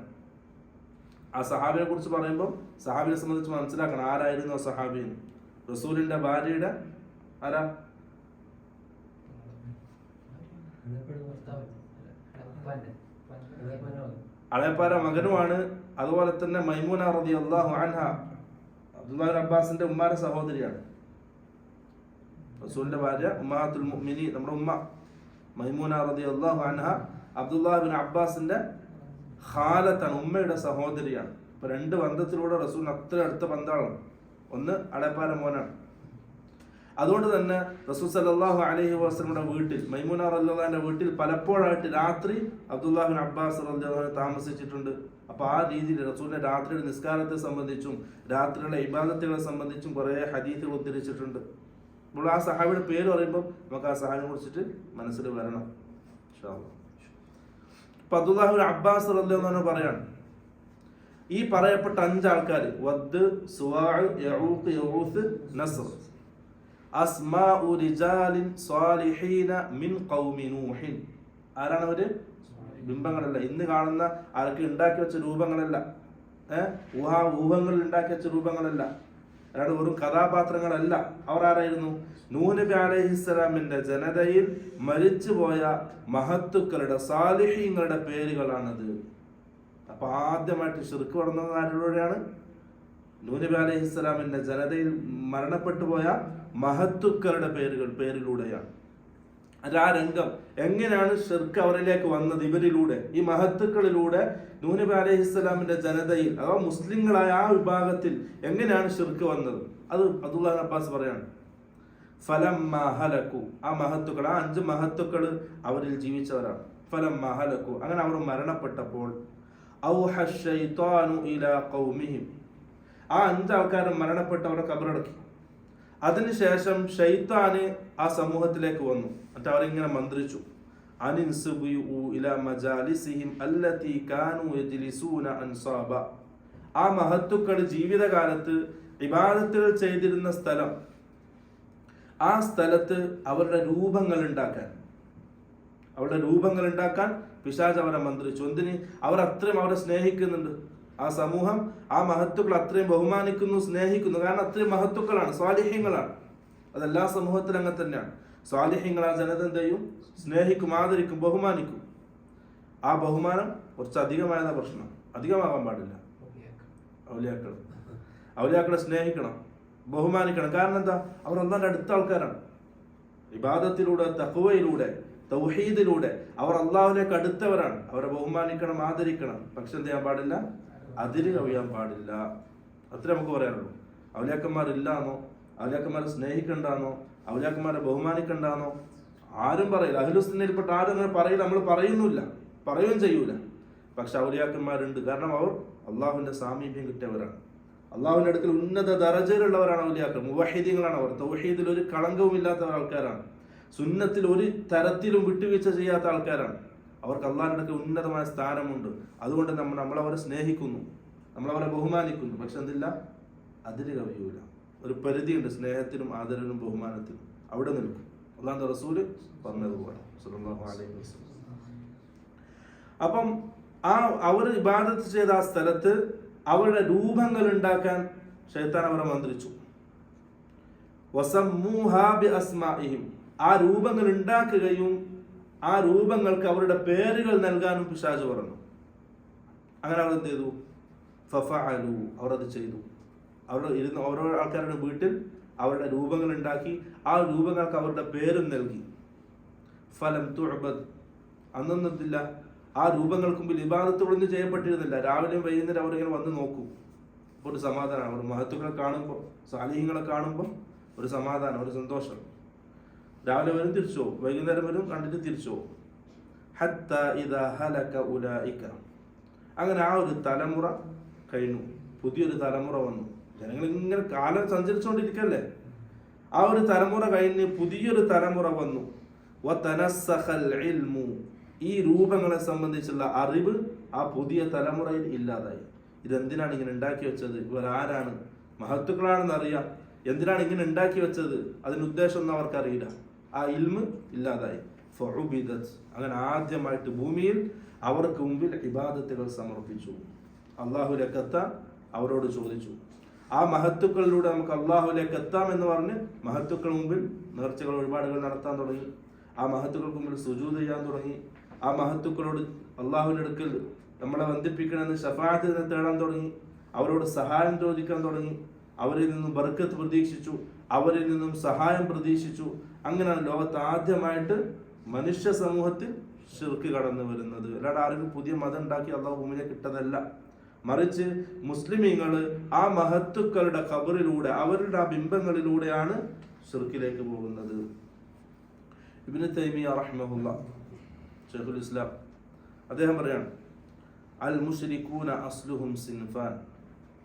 ആ സഹാബിയെ കുറിച്ച് പറയുമ്പോൾ സഹാബിയെ സംബന്ധിച്ച് മനസ്സിലാക്കണം ആരായിരുന്നു ആ സഹാബി. റസൂലിന്റെ ഭാര്യയുടെ ആരാ? അളയപ്പാര മകനുമാണ്. അതുപോലെ തന്നെ മൈമൂന റളിയല്ലാഹു അൻഹ അബ്ദുല്ലാഹ് ബിൻ അബ്ബാസിന്റെ ഉമ്മാന്റെ സഹോദരിയാണ്. റസൂലിന്റെ ഭാര്യ ഉമ്മഹാത്തുൽ മുഅ്മിനീൻ, നമ്മുടെ ഉമ്മ മൈമൂന റളിയല്ലാഹു അൻഹ അബ്ദുല്ലാഹ് ബിൻ അബ്ബാസിന്റെ ഖാലത്താണ്, ഉമ്മയുടെ സഹോദരിയാണ്. അപ്പൊ 2 ബന്ധത്തിലൂടെ റസൂലിന് അത്ര അടുത്ത ബന്ധമാണ്. ഒന്ന് അളയപ്പാര മോനാണ്. അതുകൊണ്ട് തന്നെ റസൂൽ സല്ലല്ലാഹു അലൈഹി വസല്ലമയുടെ വീട്ടിൽ, മൈമൂന റളിയല്ലാഹു അൻഹയുടെ വീട്ടിൽ പലപ്പോഴായിട്ട് രാത്രി അബ്ദുല്ലാഹ് ബിൻ അബ്ബാസ് റളിയല്ലാഹു അൻഹു താമസിച്ചിട്ടുണ്ട്. അപ്പൊ ആ രീതിയിൽ റസൂലിന്റെ രാത്രിയുടെ നിസ്കാരത്തെ സംബന്ധിച്ചും രാത്രിയുള്ള ഇബാദത്തുകളെ സംബന്ധിച്ചും കുറെ ഹദീസുകൾ ഉദ്ധരിച്ചിട്ടുണ്ട്. അപ്പോൾ ആ സഹാബിയുടെ പേര് പറയുമ്പോൾ നമുക്ക് ആ സഹാബിനെ കുറിച്ചിട്ട് മനസ്സിൽ വരണം. അപ്പൊ അബ്ദുല്ലാഹ് ബിൻ അബ്ബാസ് റളിയല്ലാഹു അൻഹു പറയാണ്, ഈ പറയപ്പെട്ട 5 ആൾക്കാർ വദ്, സുവാഅ്, യഊഖ്, യഊസ്, നസ്ർ അസ്മാഉ റിജാലിൻ സാലിഹീന മിൻ ഖൗമി നൂഹിൻ. ആരാണ് അവര്? ബിംബങ്ങളല്ല, ഇന്ന് കാണുന്ന ആൾക്ക് ഉണ്ടാക്കി വെച്ച രൂപങ്ങളല്ല, ഊഹങ്ങളിൽ ഉണ്ടാക്കി വെച്ച രൂപങ്ങളല്ല, അയാൾ വെറും കഥാപാത്രങ്ങളല്ല. അവർ ആരായിരുന്നു? നൂഹ് നബി അലൈഹിസ്സലാമിന്റെ ജനതയിൽ മരിച്ചുപോയ മഹത്തുക്കളുടെ, സാലിഹീങ്ങളുടെ പേരുകളാണത്. അപ്പൊ ആദ്യമായിട്ട് ശിർക്ക് നടന്നത് ആരിലൂടെയാണ്? നൂഹ് നബി അലൈഹിസ്സലാമിന്റെ ജനതയിൽ മരണപ്പെട്ടു പോയ മഹത്തുക്കളുടെ പേരിലൂടെയാണ്. ആ രംഗം എങ്ങനെയാണ് ശിർക്ക് അവരിലേക്ക് വന്നത്? ഇവരിലൂടെ, ഈ മഹത്തുക്കളിലൂടെ നൂഹ് നബി അലൈഹിസ്സലാമിന്റെ ജനതയിൽ അഥവാ മുസ്ലിങ്ങളായ ആ വിഭാഗത്തിൽ എങ്ങനെയാണ് ശിർക്ക് വന്നത്? അത് അബ്ദുല്ലാഹ് ബിൻ അബ്ബാസ് പറയാണ്, ഫലമ്മ ഹലകു, ആ മഹത്തുക്കൾ, ആ 5 മഹത്തുക്കൾ അവരിൽ ജീവിച്ചവരാണ്. ഫലമ്മ ഹലകു, അങ്ങനെ അവർ മരണപ്പെട്ടപ്പോൾ ഔഹ ശൈത്വാനു ഇലാ ഖൗമിഹിം, ആ 5 ആൾക്കാരും മരണപ്പെട്ടവരെ ഖബറടക്കി. അതിനുശേഷം ശൈത്താന് ആ സമൂഹത്തിലേക്ക് വന്നു. എന്നിട്ട് അവരിങ്ങനെ മന്ത്രിച്ചു, അനിൻസുബു ഇലാ മജാലിസിഹിം അല്ലതി കാനൂ യജ്ലിസൂന അൻസാബ. ആ മഹത്തുക്കൾ ജീവിതകാലത്ത് ഇബാദത്തുകൾ ചെയ്തിരുന്ന സ്ഥലം, ആ സ്ഥലത്ത് അവരുടെ രൂപങ്ങൾ ഉണ്ടാക്കാൻ പിശാച് അവരെ മന്ത്രിച്ചു. എന്തിന്? അവർ അത്രയും അവരെ സ്നേഹിക്കുന്നുണ്ട്. ആ സമൂഹം ആ മഹത്തുക്കൾ അത്രയും ബഹുമാനിക്കുന്നു, സ്നേഹിക്കുന്നു. കാരണം അത്രയും മഹത്തുക്കളാണ്, സ്വാലിഹ്യങ്ങളാണ്. അതെല്ലാ സമൂഹത്തിലും അങ്ങനെ തന്നെയാണ്. സ്വാലിഹ്യങ്ങളായ ജനത എന്ത് ചെയ്യും? സ്നേഹിക്കും, ആദരിക്കും, ബഹുമാനിക്കും. ആ ബഹുമാനം കുറച്ച് അധികമായതാ പ്രശ്നം. അധികമാകാൻ പാടില്ല. ഔലിയാക്കളെ സ്നേഹിക്കണം, ബഹുമാനിക്കണം. കാരണം എന്താ? അവർ അല്ലാഹുവിന്റെ അടുത്ത ആൾക്കാരാണ്. ഇബാദത്തിലൂടെ, തഖ്വയിലൂടെ, തൗഹീദിലൂടെ അവർ അല്ലാഹുവിലേക്ക് അടുത്തവരാണ്. അവരെ ബഹുമാനിക്കണം, ആദരിക്കണം. പക്ഷെ എന്ത് ചെയ്യാൻ പാടില്ല? അതിര് കവിയാൻ പാടില്ല. അത്രേ നമുക്ക് പറയാനുള്ളൂ. ഔലിയാക്കന്മാരില്ലാന്നോ, ഔലിയാക്കന്മാരെ സ്നേഹിക്കണ്ടെന്നോ, ഔലിയാക്കന്മാരെ ബഹുമാനിക്കണ്ടെന്നോ ആരും പറയില്ല. അഹ്ലുസുന്നയിൽപ്പെട്ട ആരും അങ്ങനെ പറയില്ല. നമ്മൾ പറയുന്നില്ല, പറയുകയും ചെയ്യൂല. പക്ഷെ ഔലിയാക്കന്മാരുണ്ട്. കാരണം അവർ അള്ളാഹുവിന്റെ സാമീപ്യം കിട്ടിയവരാണ്. അള്ളാഹുവിന്റെ അടുക്കൽ ഉന്നത ദറജയിലുള്ളവരാണ് ഔലിയാക്കൾ. മുവഹിദീങ്ങളാണ് അവർ. തൗഹീദിൽ ഒരു കളങ്കവും ഇല്ലാത്ത ആൾക്കാരാണ്. സുന്നത്തിൽ ഒരു തരത്തിലും വിട്ടുവീഴ്ച ചെയ്യാത്ത ആൾക്കാരാണ്. അവർക്ക് അള്ളാഹുവിന്റെ അടുക്കൽ ഉന്നതമായ സ്ഥാനമുണ്ട്. അതുകൊണ്ട് നമ്മളവരെ സ്നേഹിക്കുന്നു, നമ്മളവരെ ബഹുമാനിക്കുന്നു. പക്ഷെ എന്തില്ല? അതിര് കവിയൂല. ഒരു പരിധിയുണ്ട് സ്നേഹത്തിനും ആദരവിനും ബഹുമാനത്തിനും. അവിടെ നിൽക്കും. അള്ളാഹുവിന്റെ റസൂല് പറഞ്ഞതുപോലെ സ്വല്ലല്ലാഹു അലൈഹി വസല്ലം. അപ്പം അവർ ഇബാദത്ത് ചെയ്ത ആ സ്ഥലത്ത് അവരുടെ രൂപങ്ങൾ ഉണ്ടാക്കാൻ ശൈത്താൻ അവരെ മന്ത്രിച്ചു. വസമ്മൂഹാ ബിഅസ്മാഇഹിം, ആ രൂപങ്ങൾ ഉണ്ടാക്കുകയും ആ രൂപങ്ങൾക്ക് അവരുടെ പേരുകൾ നൽകാനും പിശാച് പറഞ്ഞു. അങ്ങനെ അവർ എന്ത് ചെയ്തു? ഫഫഅലു, അവർ അത് ചെയ്തു. ഓരോ ആൾക്കാരുടെ വീട്ടിൽ അവരുടെ രൂപങ്ങൾ ഉണ്ടാക്കി ആ രൂപങ്ങൾക്ക് അവരുടെ പേരും നൽകി. ഫലം തുഅബദ്, അന്നൊന്നുമില്ല. ആ രൂപങ്ങൾക്ക് മുമ്പിൽ ഇബാദത്തുകളൊന്നും ചെയ്യപ്പെട്ടിരുന്നില്ല. രാവിലെയും വൈകുന്നേരം അവരിങ്ങനെ വന്ന് നോക്കും. അപ്പോൾ ഒരു സമാധാനം. അവർ മഹത്തുക്കളെ കാണുമ്പോൾ, സാലിഹ്യങ്ങളെ കാണുമ്പോൾ ഒരു സമാധാനം, ഒരു സന്തോഷം. രാവിലെ വരും, തിരിച്ചു പോകും. വൈകുന്നേരം വരും, കണ്ടിട്ട് തിരിച്ചു പോകും. ഹത്താ ഇദാ ഹലക ഉലൈക, അങ്ങനെ ആ ഒരു തലമുറ കഴിഞ്ഞു. പുതിയൊരു തലമുറ വന്നു. ജനങ്ങൾ ഇങ്ങനെ കാലം സഞ്ചരിച്ചുകൊണ്ടിരിക്കല്ലേ. ആ ഒരു തലമുറ കഴിഞ്ഞ് പുതിയൊരു തലമുറ വന്നു. വതനസ്സഖൽ ഇൽമു, ഈ രൂപങ്ങളെ സംബന്ധിച്ചുള്ള അറിവ് ആ പുതിയ തലമുറയിൽ ഇല്ലാതായി. ഇതെന്തിനാണ് ഇങ്ങനെ ഉണ്ടാക്കി വെച്ചത്? ഇവരാരാണ്? മഹത്തുക്കളാണെന്ന് അറിയാം. എന്തിനാണ് ഇങ്ങനെ ഉണ്ടാക്കി വെച്ചത്? അതിന് ഉദ്ദേശം ഒന്നും അവർക്കറിയില്ല. ആ ഇൽമ് ഇല്ലാതായി. ഫഉബിദത്, അങ്ങനെ ആദ്യമായിട്ട് ഭൂമിയിൽ അവർക്ക് മുമ്പിൽ ഇബാദത്തുകൾ സമർപ്പിച്ചു. അള്ളാഹുലേക്ക് എത്താൻ അവരോട് ചോദിച്ചു. ആ മഹത്തുക്കളിലൂടെ നമുക്ക് അള്ളാഹുലേക്ക് എത്താം എന്ന് പറഞ്ഞ് മഹത്തുക്കൾ മുമ്പിൽ നേർച്ചകൾ, വഴിപാടുകൾ നടത്താൻ തുടങ്ങി. ആ മഹത്തുക്കൾക്ക് മുമ്പിൽ സുജൂദ് ചെയ്യാൻ തുടങ്ങി. ആ മഹത്തുക്കളോട് അള്ളാഹുവിന്റെ അടുക്കൽ നമ്മളെ ബന്ധിപ്പിക്കണമെന്ന് ശഫാഅത്ത് തേടാൻ തുടങ്ങി. അവരോട് സഹായം ചോദിക്കാൻ തുടങ്ങി. അവരിൽ നിന്നും ബർക്കത്ത് പ്രതീക്ഷിച്ചു, അവരിൽ നിന്നും സഹായം പ്രതീക്ഷിച്ചു. അങ്ങനെയാണ് ലോകത്ത് ആദ്യമായിട്ട് മനുഷ്യ സമൂഹത്തിൽ ശിർക്ക് കടന്നു വരുന്നത്. അല്ലാതെ ആരും പുതിയ മതം ഉണ്ടാക്കി അള്ളാഹു ഭൂമിയെ കിട്ടതല്ല. മറിച്ച് മുസ്ലിമീങ്ങൾ ആ മഹത്തുക്കളുടെ ഖബറിലൂടെ, അവരുടെ ആ ബിംബങ്ങളിലൂടെയാണ് ശിർക്കിലേക്ക് പോകുന്നത്. ഇബ്നു തൈമിയ്യ റഹ്മഹുല്ലാഹ്, ശൈഖുൽ ഇസ്ലാം, അദ്ദേഹം പറയാണ്, അൽ മുശ്രികൂന അസ്ലുഹും സിൻഫാൻ,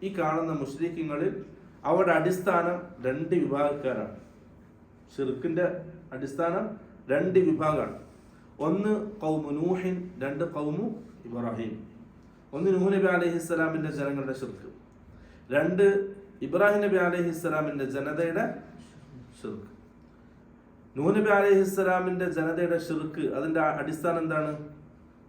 ഈ കാണുന്ന മുശ്രിക്കുകളിൽ അവരുടെ അടിസ്ഥാനം രണ്ട് വിഭാഗക്കാരാണ്. ഷിർക്കിന്റെ അടിസ്ഥാനം രണ്ട് വിഭാഗമാണ്. ഒന്ന് ഖൗമു നൂഹിൻ, രണ്ട് ഖൗമു ഇബ്രാഹിം. ഒന്ന് നൂഹ് നബി അലൈഹിസ്സലാമിന്റെ ജനങ്ങളുടെ ഷിർക്ക്, രണ്ട് ഇബ്രാഹിം നബി അലൈഹിസ്സലാമിന്റെ ജനതയുടെ ഷിർക്ക്. നൂഹ് നബി അലൈഹിസ്സലാമിന്റെ ജനതയുടെ ഷിർക്ക്, അതിന്റെ അടിസ്ഥാനം എന്താണ്?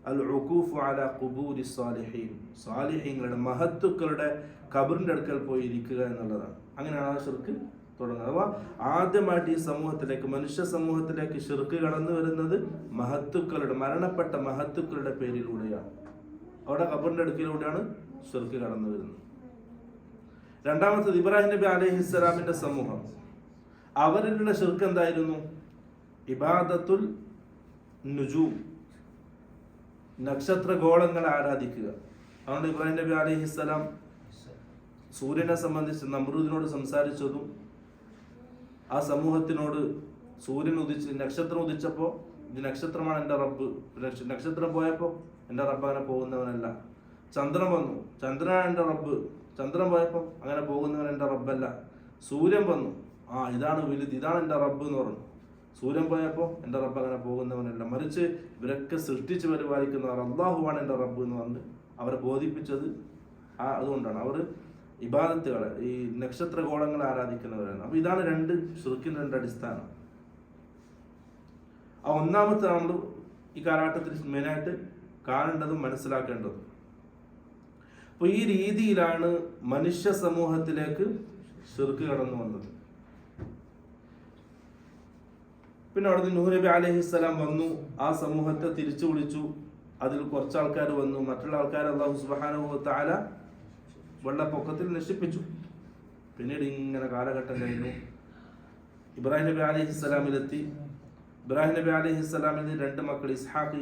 അൽ ഉഖൂഫു അലാ ഖുബൂരി സ്വാലിഹീൻ, സ്വാലിഹീങ്ങളുടെ മഹത്തുക്കളുടെ ഖബറിന്റെ അടുക്കൽ പോയി ഇരിക്കുക എന്നുള്ളതാണ്. അങ്ങനെയാണ് ആ ഷിർക്ക് തുടങ്ങുന്നത്. അഥവാ ആദ്യമായിട്ട് ഈ സമൂഹത്തിലേക്ക്, മനുഷ്യ സമൂഹത്തിലേക്ക് ഷിർക്ക് കടന്നു വരുന്നത് മഹത്തുക്കളുടെ, മരണപ്പെട്ട മഹത്തുക്കളുടെ പേരിലൂടെയാണ്. അവിടെ ഖബറിന്റെ അടുക്കിലൂടെയാണ് ഷിർക്ക് കടന്നു വരുന്നത്. രണ്ടാമത്തത് ഇബ്രാഹിം നബി അലൈഹിസ്സലാമിന്റെ സമൂഹം, അവരിലുള്ള ഷിർക്ക് എന്തായിരുന്നു? ഇബാദത്തുൽ നുജൂം, നക്ഷത്ര ഗോളങ്ങളെ ആരാധിക്കുക. അതുകൊണ്ട് ഇബ്രാഹിം നബി അലൈഹിസ്സലാം സൂര്യനെ സംബന്ധിച്ച് നമ്രൂദിനോട് സംസാരിച്ചതും ആ സമൂഹത്തിനോട് സൂര്യൻ ഉദിച്ച്, നക്ഷത്രം ഉദിച്ചപ്പോൾ ഇത് നക്ഷത്രമാണ് എൻ്റെ റബ്ബ്, നക്ഷത്രം പോയപ്പോൾ എൻ്റെ റബ്ബ് അങ്ങനെ പോകുന്നവനല്ല. ചന്ദ്രൻ വന്നു, ചന്ദ്രനാണ് എൻ്റെ റബ്ബ്, ചന്ദ്രൻ പോയപ്പോൾ അങ്ങനെ പോകുന്നവൻ എൻ്റെ റബ്ബല്ല. സൂര്യൻ വന്നു, ഇതാണ് വലുത്, ഇതാണ് എൻ്റെ റബ്ബ് എന്ന് പറഞ്ഞു. സൂര്യൻ പോയപ്പോൾ എൻ്റെ റബ്ബ് അങ്ങനെ പോകുന്നവനല്ല, മറിച്ച് ഇവരൊക്കെ സൃഷ്ടിച്ച് പരിപാലിക്കുന്നവർ, അള്ളാഹുവാണ് എൻ്റെ റബ്ബ് എന്ന് പറഞ്ഞ് അവരെ ബോധിപ്പിച്ചത്. അതുകൊണ്ടാണ് അവർ ഇബാദത്തുകളെ, ഈ നക്ഷത്ര ഗോളങ്ങളെ ആരാധിക്കുന്നവരാണ്. അപ്പൊ ഇതാണ് രണ്ട് ഷിർക്കിന്റെ രണ്ട് അടിസ്ഥാനം. ആ ഒന്നാമത്തെ നമ്മൾ ഈ കാലഘട്ടത്തിൽ മെയിനായിട്ട് കാണേണ്ടതും മനസ്സിലാക്കേണ്ടതും. അപ്പൊ ഈ രീതിയിലാണ് മനുഷ്യ സമൂഹത്തിലേക്ക് ഷിർക്ക് കടന്നു വന്നത്. പിന്നെ അവിടുന്ന് നൂഹ് നബി അലൈഹിസ്സലാം വന്നു, ആ സമൂഹത്തെ തിരിച്ചു വിളിച്ചു. അതിൽ കുറച്ച് ആൾക്കാർ വന്നു, മറ്റുള്ള ആൾക്കാർ അല്ലാഹു സുബ്ഹാനഹു വ തആല വെള്ളപ്പൊക്കത്തിൽ നശിപ്പിച്ചു. പിന്നീട് ഇങ്ങനെ കാലഘട്ടം കഴിഞ്ഞു. ഇബ്രാഹിം നബി അലൈഹിസ്സലാമിലെത്തി. ഇബ്രാഹിം നബി അലൈഹിസ്സലാമിന് 2 മക്കൾ, ഇസ്ഹാഖ്,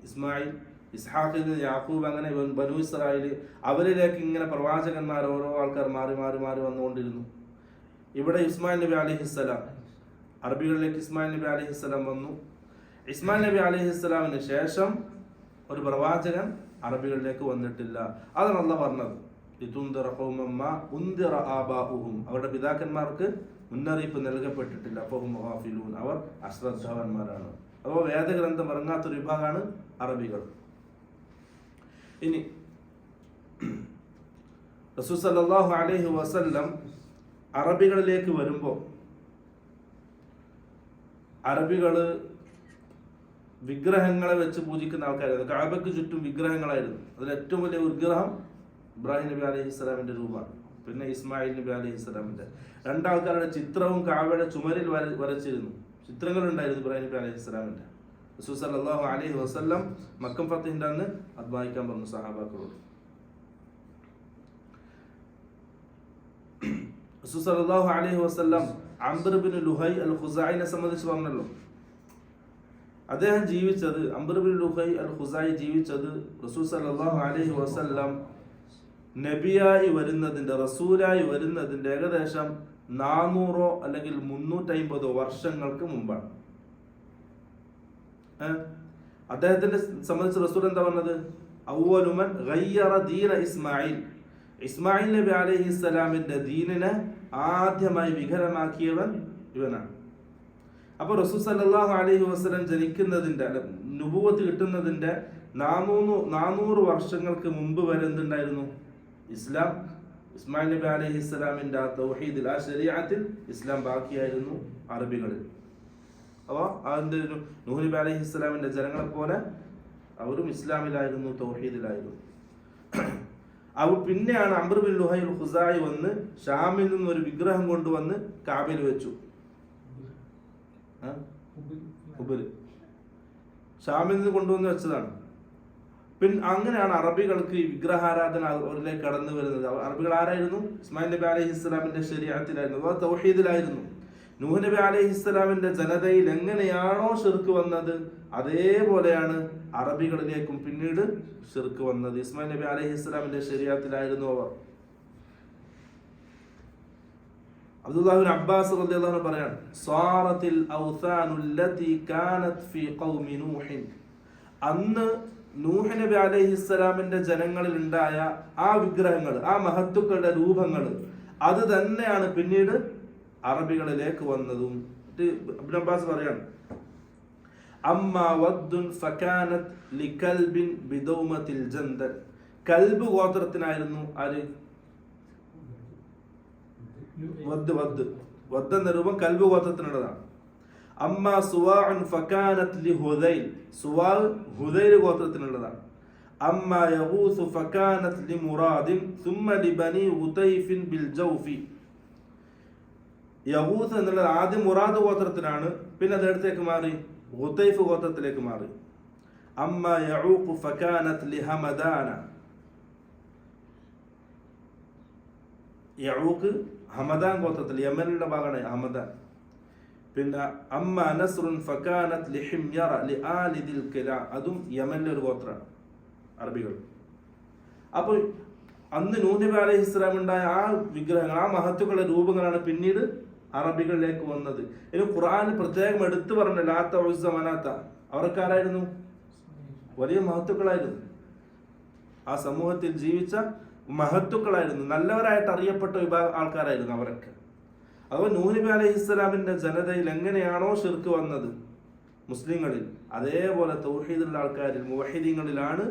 ഇസ്മായിൽ. ഇസ്ഹാഖിൽ യാക്കൂബ്, അങ്ങനെ ബനൂ ഇസ്രായേൽ. അവരിലേക്ക് ഇങ്ങനെ പ്രവാചകന്മാർ ഓരോ ആൾക്കാർ മാറി മാറി മാറി വന്നുകൊണ്ടിരുന്നു. ഇവിടെ ഇസ്മായിൽ നബി അലൈഹിസ്സലാം, അറബികളിലേക്ക് ഇസ്മായിൽ നബി അലൈഹിസ്സലാം വന്നു. ഇസ്മായിൽ നബി അലൈഹിസ്സലാമിന് ശേഷം ഒരു പ്രവാചകൻ അറബികളിലേക്ക് വന്നിട്ടില്ല. അതാണ് അല്ലാഹു പറഞ്ഞത്, ലിതുൻദിറ ഖൗമൻ മാ ഉൻദിറ ആബാഉഹും. അവരുടെ പിതാക്കന്മാർക്ക് മുന്നറിയിപ്പ് നൽകപ്പെട്ടിട്ടില്ല. ഫഹും ഗാഫിലൂൻ, അവർ അശ്രദ്ധവാന്മാരാണ്. അപ്പോൾ വേദഗ്രന്ഥം ഇറങ്ങാത്തൊരു വിഭാഗമാണ് അറബികൾ. ഇനി റസൂൽ സല്ലല്ലാഹു അലൈഹി വസല്ലം അറബികളിലേക്ക് വരുമ്പോൾ, അറബികള് വിഗ്രഹങ്ങളെ വെച്ച് പൂജിക്കുന്ന ആൾക്കാരായിരുന്നു. കഅബയ്ക്ക് ചുറ്റും വിഗ്രഹങ്ങളായിരുന്നു. അതിൽ ഏറ്റവും വലിയ വിഗ്രഹം ഇബ്രാഹിം നബി അലൈഹിസ്സലാമിന്റെ രൂപമാണ്. പിന്നെ ഇസ്മായിൽ നബി അലൈഹിസ്സലാമിന്റെ 2 ആൾക്കാരുടെ ചിത്രവും കഅബയുടെ ചുമരിൽ വരച്ചിരുന്നു. ചിത്രങ്ങൾ ഉണ്ടായിരുന്നു ഇബ്രാഹിം നബി അലൈഹിസ്സലാമിന്റെ. റസൂൽ സല്ലല്ലാഹു അലൈഹി വസല്ലം മക്കം ഫത്ഹിന്റെ അന്ന് അത് വായിക്കാൻ പറഞ്ഞു സഹാബാക്കളോട്. റസൂൽ സല്ലല്ലാഹു അലൈഹി വസല്ലം അംർ ഇബ്നു ലുഹൈ അൽ ഖുസായിനെ സംബന്ധിച്ച് പറഞ്ഞല്ലോ. അദ്ദേഹം ജീവിച്ചത്, അംർ ഇബ്നു ലുഹൈ അൽ ഖുസായി ജീവിച്ചത് റസൂൽ സല്ലല്ലാഹു അലൈഹി വസല്ലം നബിയായി വരുന്നതിന്റെ, റസൂലായി വരുന്നതിന്റെ ഏകദേശം 400 അല്ലെങ്കിൽ 350 വർഷങ്ങൾക്ക് മുമ്പാണ്. അദ്ദേഹത്തിന്റെ സംബന്ധിച്ച് റസൂൽ എന്താ പറഞ്ഞത്? അവ്വലു മൻ ഗയ്യറ ദീന ഇസ്മായിൽ, ഇസ്മായിൽ നബി അലൈഹിസ്സലാമിന്റെ ദീനിനെ ആദ്യമായി വികലമാക്കിയവൻ ഇവനാണ്. അപ്പൊ റസൂൽ സല്ലല്ലാഹു അലൈഹി വസല്ലം ജനിക്കുന്നതിന്റെ, നുബുവത്ത് കിട്ടുന്നതിന്റെ 400 വർഷങ്ങൾക്ക് മുമ്പ് വരെ എന്തുണ്ടായിരുന്നു? ഇസ്ലാം. ഇസ്മായിൽ നബി അലൈഹിസ്സലാമിന്റെ ആ തൗഹീദിൽ, ആ ശരീഅത്തിൽ ഇസ്ലാം ബാക്കിയായിരുന്നു അറബികളിൽ. അപ്പോൾ അതിന്റെ നൂഹ് നബി അലൈഹിസ്സലാമിന്റെ ജനങ്ങളെ പോലെ അവരും ഇസ്ലാമിലായിരുന്നു, തൗഹീദിലായിരുന്നു. അപ്പോൾ പിന്നെയാണ് അംർ ബിൻ ലുഹൈ അൽ ഖുസായി വന്ന് ഷാമിൽ നിന്ന് ഒരു വിഗ്രഹം കൊണ്ടുവന്ന് കാബയിൽ വെച്ചു. ഷാമിൽ നിന്ന് കൊണ്ടുവന്ന് വെച്ചതാണ്. അങ്ങനെയാണ് അറബികൾക്ക് ഈ വിഗ്രഹാരാധന അവരിലേക്ക് കടന്നു വരുന്നത്. അറബികൾ ആരായിരുന്നു? ഇസ്മായിൽ നബി അലൈഹിസ്സലാമിന്റെ ശരീഅത്തിലായിരുന്നു, അഥവാ തൗഹീദിലായിരുന്നു. നൂഹ് നബി അലൈഹിസ്സലാമിന്റെ ജനതയിൽ എങ്ങനെയാണോ ശിർക്ക് വന്നത്, അതേപോലെയാണ് അറബികളിലേക്കും പിന്നീട് ശിർക്ക് വന്നത്. ഇസ്മായിൽ നബി അലൈഹിസ്സലാമിന്റെ ശരീഅത്തിലായിരുന്നു അവർ. അബ്ദുല്ലാഹ് ഇബ്നു അബ്ബാസ് റളിയല്ലാഹു അൻഹു പറയാണ്, സാറത്തിൽ ഔസാനു ലതി കാനത് ഫീ ഖൗമി നൂഹ്. അന്ന് നൂഹ് നബി അലൈഹിസ്സലാമിന്റെ ജനങ്ങളിൽ ഉണ്ടായ ആ വിഗ്രഹങ്ങൾ, ആ മഹത്തുക്കളുടെ രൂപങ്ങൾ, അത് തന്നെയാണ് പിന്നീട് അറബികളിലേക്ക് വന്നതും. ഇബ്നു അബ്ബാസ് പറയാണ്, അമ്മാ വദ്ദുൻ ഫകാനത് ലികൽബിൻ ബിദൗമത്തിൽ ജന്ദൽ. കൽബ് ഗോത്രത്തിനായിരുന്നു ആര്? വദ് എന്ന രൂപം കൽബ് ഗോത്രത്തിനുള്ളതാണ്. അമ്മ സുവാഉൻ ഫകാനത് ലിഹുദൈൽ. സുവാ ഹുദൈൽ ഗോത്രത്തിനുള്ളതാണ്. അമ്മ യഗൂസ് ഫകാനത് ലിമുറാദിൻ സുമ്മ ലിബനി ഉതൈഫിൻ ബിൽ ജൗഫി. യഗൂസ് എന്നുള്ളത് ആദ്യം മുറാദ് ഗോത്രത്തിനാണ്, പിന്നെ അതെടുത്തേക്ക് മാറി ഉതൈഫ് ഗോത്രത്തിലേക്ക് മാറി. അമ്മ യഊഖ് ഫകാനത് ലിഹമദാന. യഊഖ് ഹമദാൻ ഗോത്രത്തിൽ, യമനിലുള്ള ഭാഗമാണ് ഹമദാൻ. പിന്നെ അമ്മ നസ്റുൻ ഫകാനത് ലിഹിംയറ ലിആലിദിൽ കിലാ. അതും യമനിലെ ഒരു ഗോത്രമാണ് അറബികൾ. അപ്പോൾ അന്ന് നൂഹ് നബി അലൈഹിസ്സലാം ഉണ്ടായ ആ വിഗ്രഹങ്ങൾ, ആ മഹത്തുക്കളുടെ രൂപങ്ങളാണ് പിന്നീട് അറബികളിലേക്ക് വന്നത്. ഇനി ഖുർആൻ പ്രത്യേകം എടുത്തു പറഞ്ഞ ലാത്ത ഉസ്സ മനാത്ത, അവർക്കാരായിരുന്നു? വലിയ മഹത്തുക്കളായിരുന്നു, ആ സമൂഹത്തിൽ ജീവിച്ച മഹത്തുക്കളായിരുന്നു, നല്ലവരായിട്ട് അറിയപ്പെട്ട വിഭാഗം ആൾക്കാരായിരുന്നു അവരൊക്കെ. അപ്പോൾ നൂഹ് നബി അലൈഹിസ്സലാമിന്റെ ജനതയിൽ എങ്ങനെയാണോ ശിർക്ക് വന്നത് മുസ്ലിങ്ങളിൽ, അതേപോലെ തൗഹീദുള്ള ആൾക്കാരിൽ, മുവഹിദീങ്ങളിലാണ്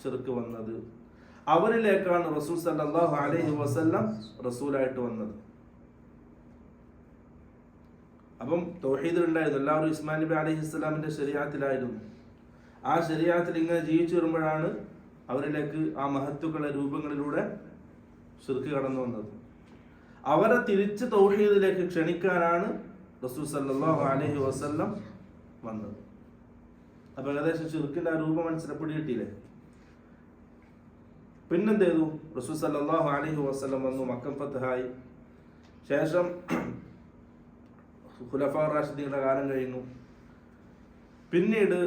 ശിർക്ക് വന്നത്. അവരിലേക്കാണ് റസൂൽ സല്ലല്ലാഹു അലൈഹി വസല്ലം റസൂലായിട്ട് വന്നത്. അപ്പം തൗഹീദിൽ ഉണ്ടായിരുന്നു, എല്ലാവരും ഇസ്മായിൽ നബി അലൈഹിസ്സലാമിന്റെ ശരീഅത്തിലായിരുന്നു. ആ ശരീഅത്തിൽ ഇങ്ങനെ ജീവിച്ചു വരുമ്പോഴാണ് അവരിലേക്ക് ആ മഹത്തുക്കളുടെ രൂപങ്ങളിലൂടെ ശിർക്ക് കടന്നു വന്നത്. അവരെ തിരിച്ച് തൗഹീദിലേക്ക് ക്ഷണിക്കാനാണ് റസൂൽ സല്ലല്ലാഹു അലൈഹി വസല്ലം വന്നത്. അപ്പൊ ഏകദേശം ശിർക്കിന്റെ ആ രൂപം മനസ്സിലാക്കി കിട്ടിയില്ലേ? പിന്നെന്ത് ചെയ്തു? റസൂൽ സല്ലല്ലാഹു അലൈഹി വസല്ലം വന്നു, മക്ക ഫത്ഹായി. ശേഷം ഖുലഫാ റാഷിദീങ്ങളുടെ കാലം കഴിഞ്ഞു. പിന്നീട്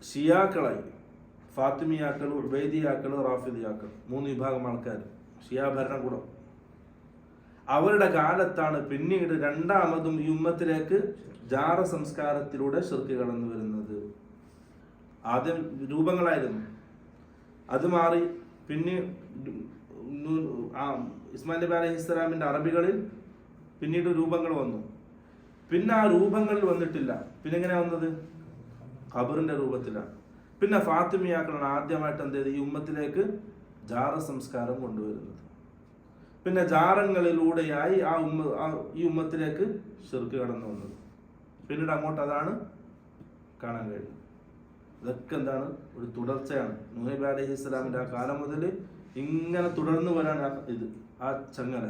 ഷിയാക്കളായി, ഫാത്തിമിയാക്കൾ, ഉബൈദിയാക്കൾ, റാഫിദിയാക്കൾ, 3 വിഭാഗം ആൾക്കാർ, ഷിയാ ഭരണകൂടം. അവരുടെ കാലത്താണ് പിന്നീട് രണ്ടാമതും ഈ ഉമ്മത്തിലേക്ക് ജാറ സംസ്കാരത്തിലൂടെ ശിർക്ക് കടന്നു വരുന്നത്. ആദ്യം രൂപങ്ങളായിരുന്നു, അത് മാറി. പിന്നെ ഇസ്മായിൽ നബി അലൈഹി ഇസ്ലാമിന്റെ അറബികളിൽ പിന്നീട് രൂപങ്ങൾ വന്നു. പിന്നെ ആ രൂപങ്ങളിൽ വന്നിട്ടില്ല. പിന്നെ എങ്ങനെയാ വന്നത്? ഖബറിന്റെ രൂപത്തിലാണ്. പിന്നെ ഫാത്തിമിയാക്കളാണ് ആദ്യമായിട്ട് എന്ത് ചെയ്ത് ഈ ഉമ്മത്തിലേക്ക് ജാറ സംസ്കാരം കൊണ്ടുവരുന്നത്. പിന്നെ ജാറങ്ങളിലൂടെയായി ഈ ഉമ്മത്തിലേക്ക് ശിർക്ക് കടന്നു വന്നത്. പിന്നീട് അങ്ങോട്ട് അതാണ് കാണാൻ കഴിയും. ഇതൊക്കെ എന്താണ്? ഒരു തുടർച്ചയാണ്. നൂഹ് നബി അലൈഹി ഇസ്ലാമിന്റെ ആ കാലം മുതൽ ഇങ്ങനെ തുടർന്നു വരാൻ ഇത് ആ ചങ്ങല.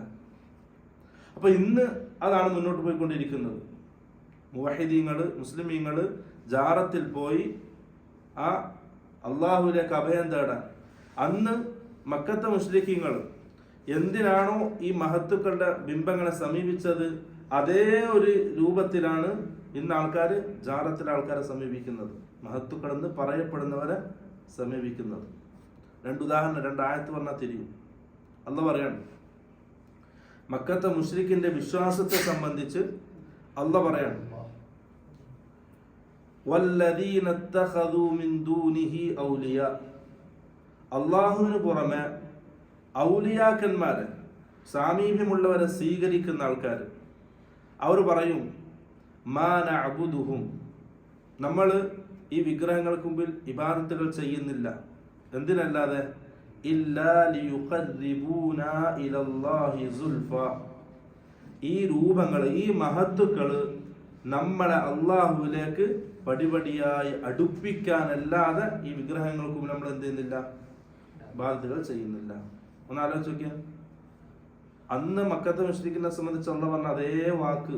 അപ്പൊ ഇന്ന് അതാണ് മുന്നോട്ട് പോയിക്കൊണ്ടിരിക്കുന്നത്. മുവഹിദീങ്ങള്, മുസ്ലിമീങ്ങള് ജാറത്തിൽ പോയി ആ അള്ളാഹുവിലേക്ക് അഭയം തേടാൻ. അന്ന് മക്കത്തെ മുശ്രിക്കീങ്ങൾ എന്തിനാണോ ഈ മഹത്തുക്കളുടെ ബിംബങ്ങളെ സമീപിച്ചത്, അതേ ഒരു രൂപത്തിലാണ് ഇന്ന് ആൾക്കാർ ജാറത്തിലെ ആൾക്കാരെ സമീപിക്കുന്നത്, മഹത്തുക്കളെന്ന് പറയപ്പെടുന്നവരെ സമീപിക്കുന്നത്. 2 ഉദാഹരണം, 2 ആയത്ത് പറഞ്ഞാൽ തിരിയും. അള്ളാഹ് പറയാണ്, മക്കത്തെ മുശ്രിക്കിന്റെ വിശ്വാസത്തെ സംബന്ധിച്ച് അള്ളാഹ് പറയാണ്, വല്ലദീന ഇത്തഖദൂ മിൻ ദൂനിഹി ഔലിയാ, അള്ളാഹുവിന് പുറമെ ഔലിയാക്കന്മാരെ, സാമീപ്യമുള്ളവരെ സ്വീകരിക്കുന്ന ആൾക്കാർ, അവർ പറയും മാ നഅബുദുഹും, നമ്മൾ ഈ വിഗ്രഹങ്ങൾക്ക് മുമ്പിൽ ഇബാദത്തുകൾ ചെയ്യുന്നില്ല, എന്തിനല്ലാതെ ഇല്ലാ ലിയുഖർരിബൂനാ ഇലല്ലാഹി സുൽഫ, ഈ രൂപങ്ങൾ, ഈ മഹത്തുക്കൾ നമ്മളെ അള്ളാഹുവിലേക്ക് പടിപടിയായി അടുപ്പിക്കാനല്ലാതെ ഈ വിഗ്രഹങ്ങൾക്ക് മുമ്പിൽ നമ്മൾ എന്ത് ചെയ്യുന്നില്ല? ഇബാദത്തുകൾ ചെയ്യുന്നില്ല. ഒന്ന് ആലോചിച്ച് നോക്കിയാൽ, അന്ന് മക്കത്തെ മുശ്രിക്കിനെ സംബന്ധിച്ച് അള്ളാഹ് പറഞ്ഞ അതേ വാക്ക്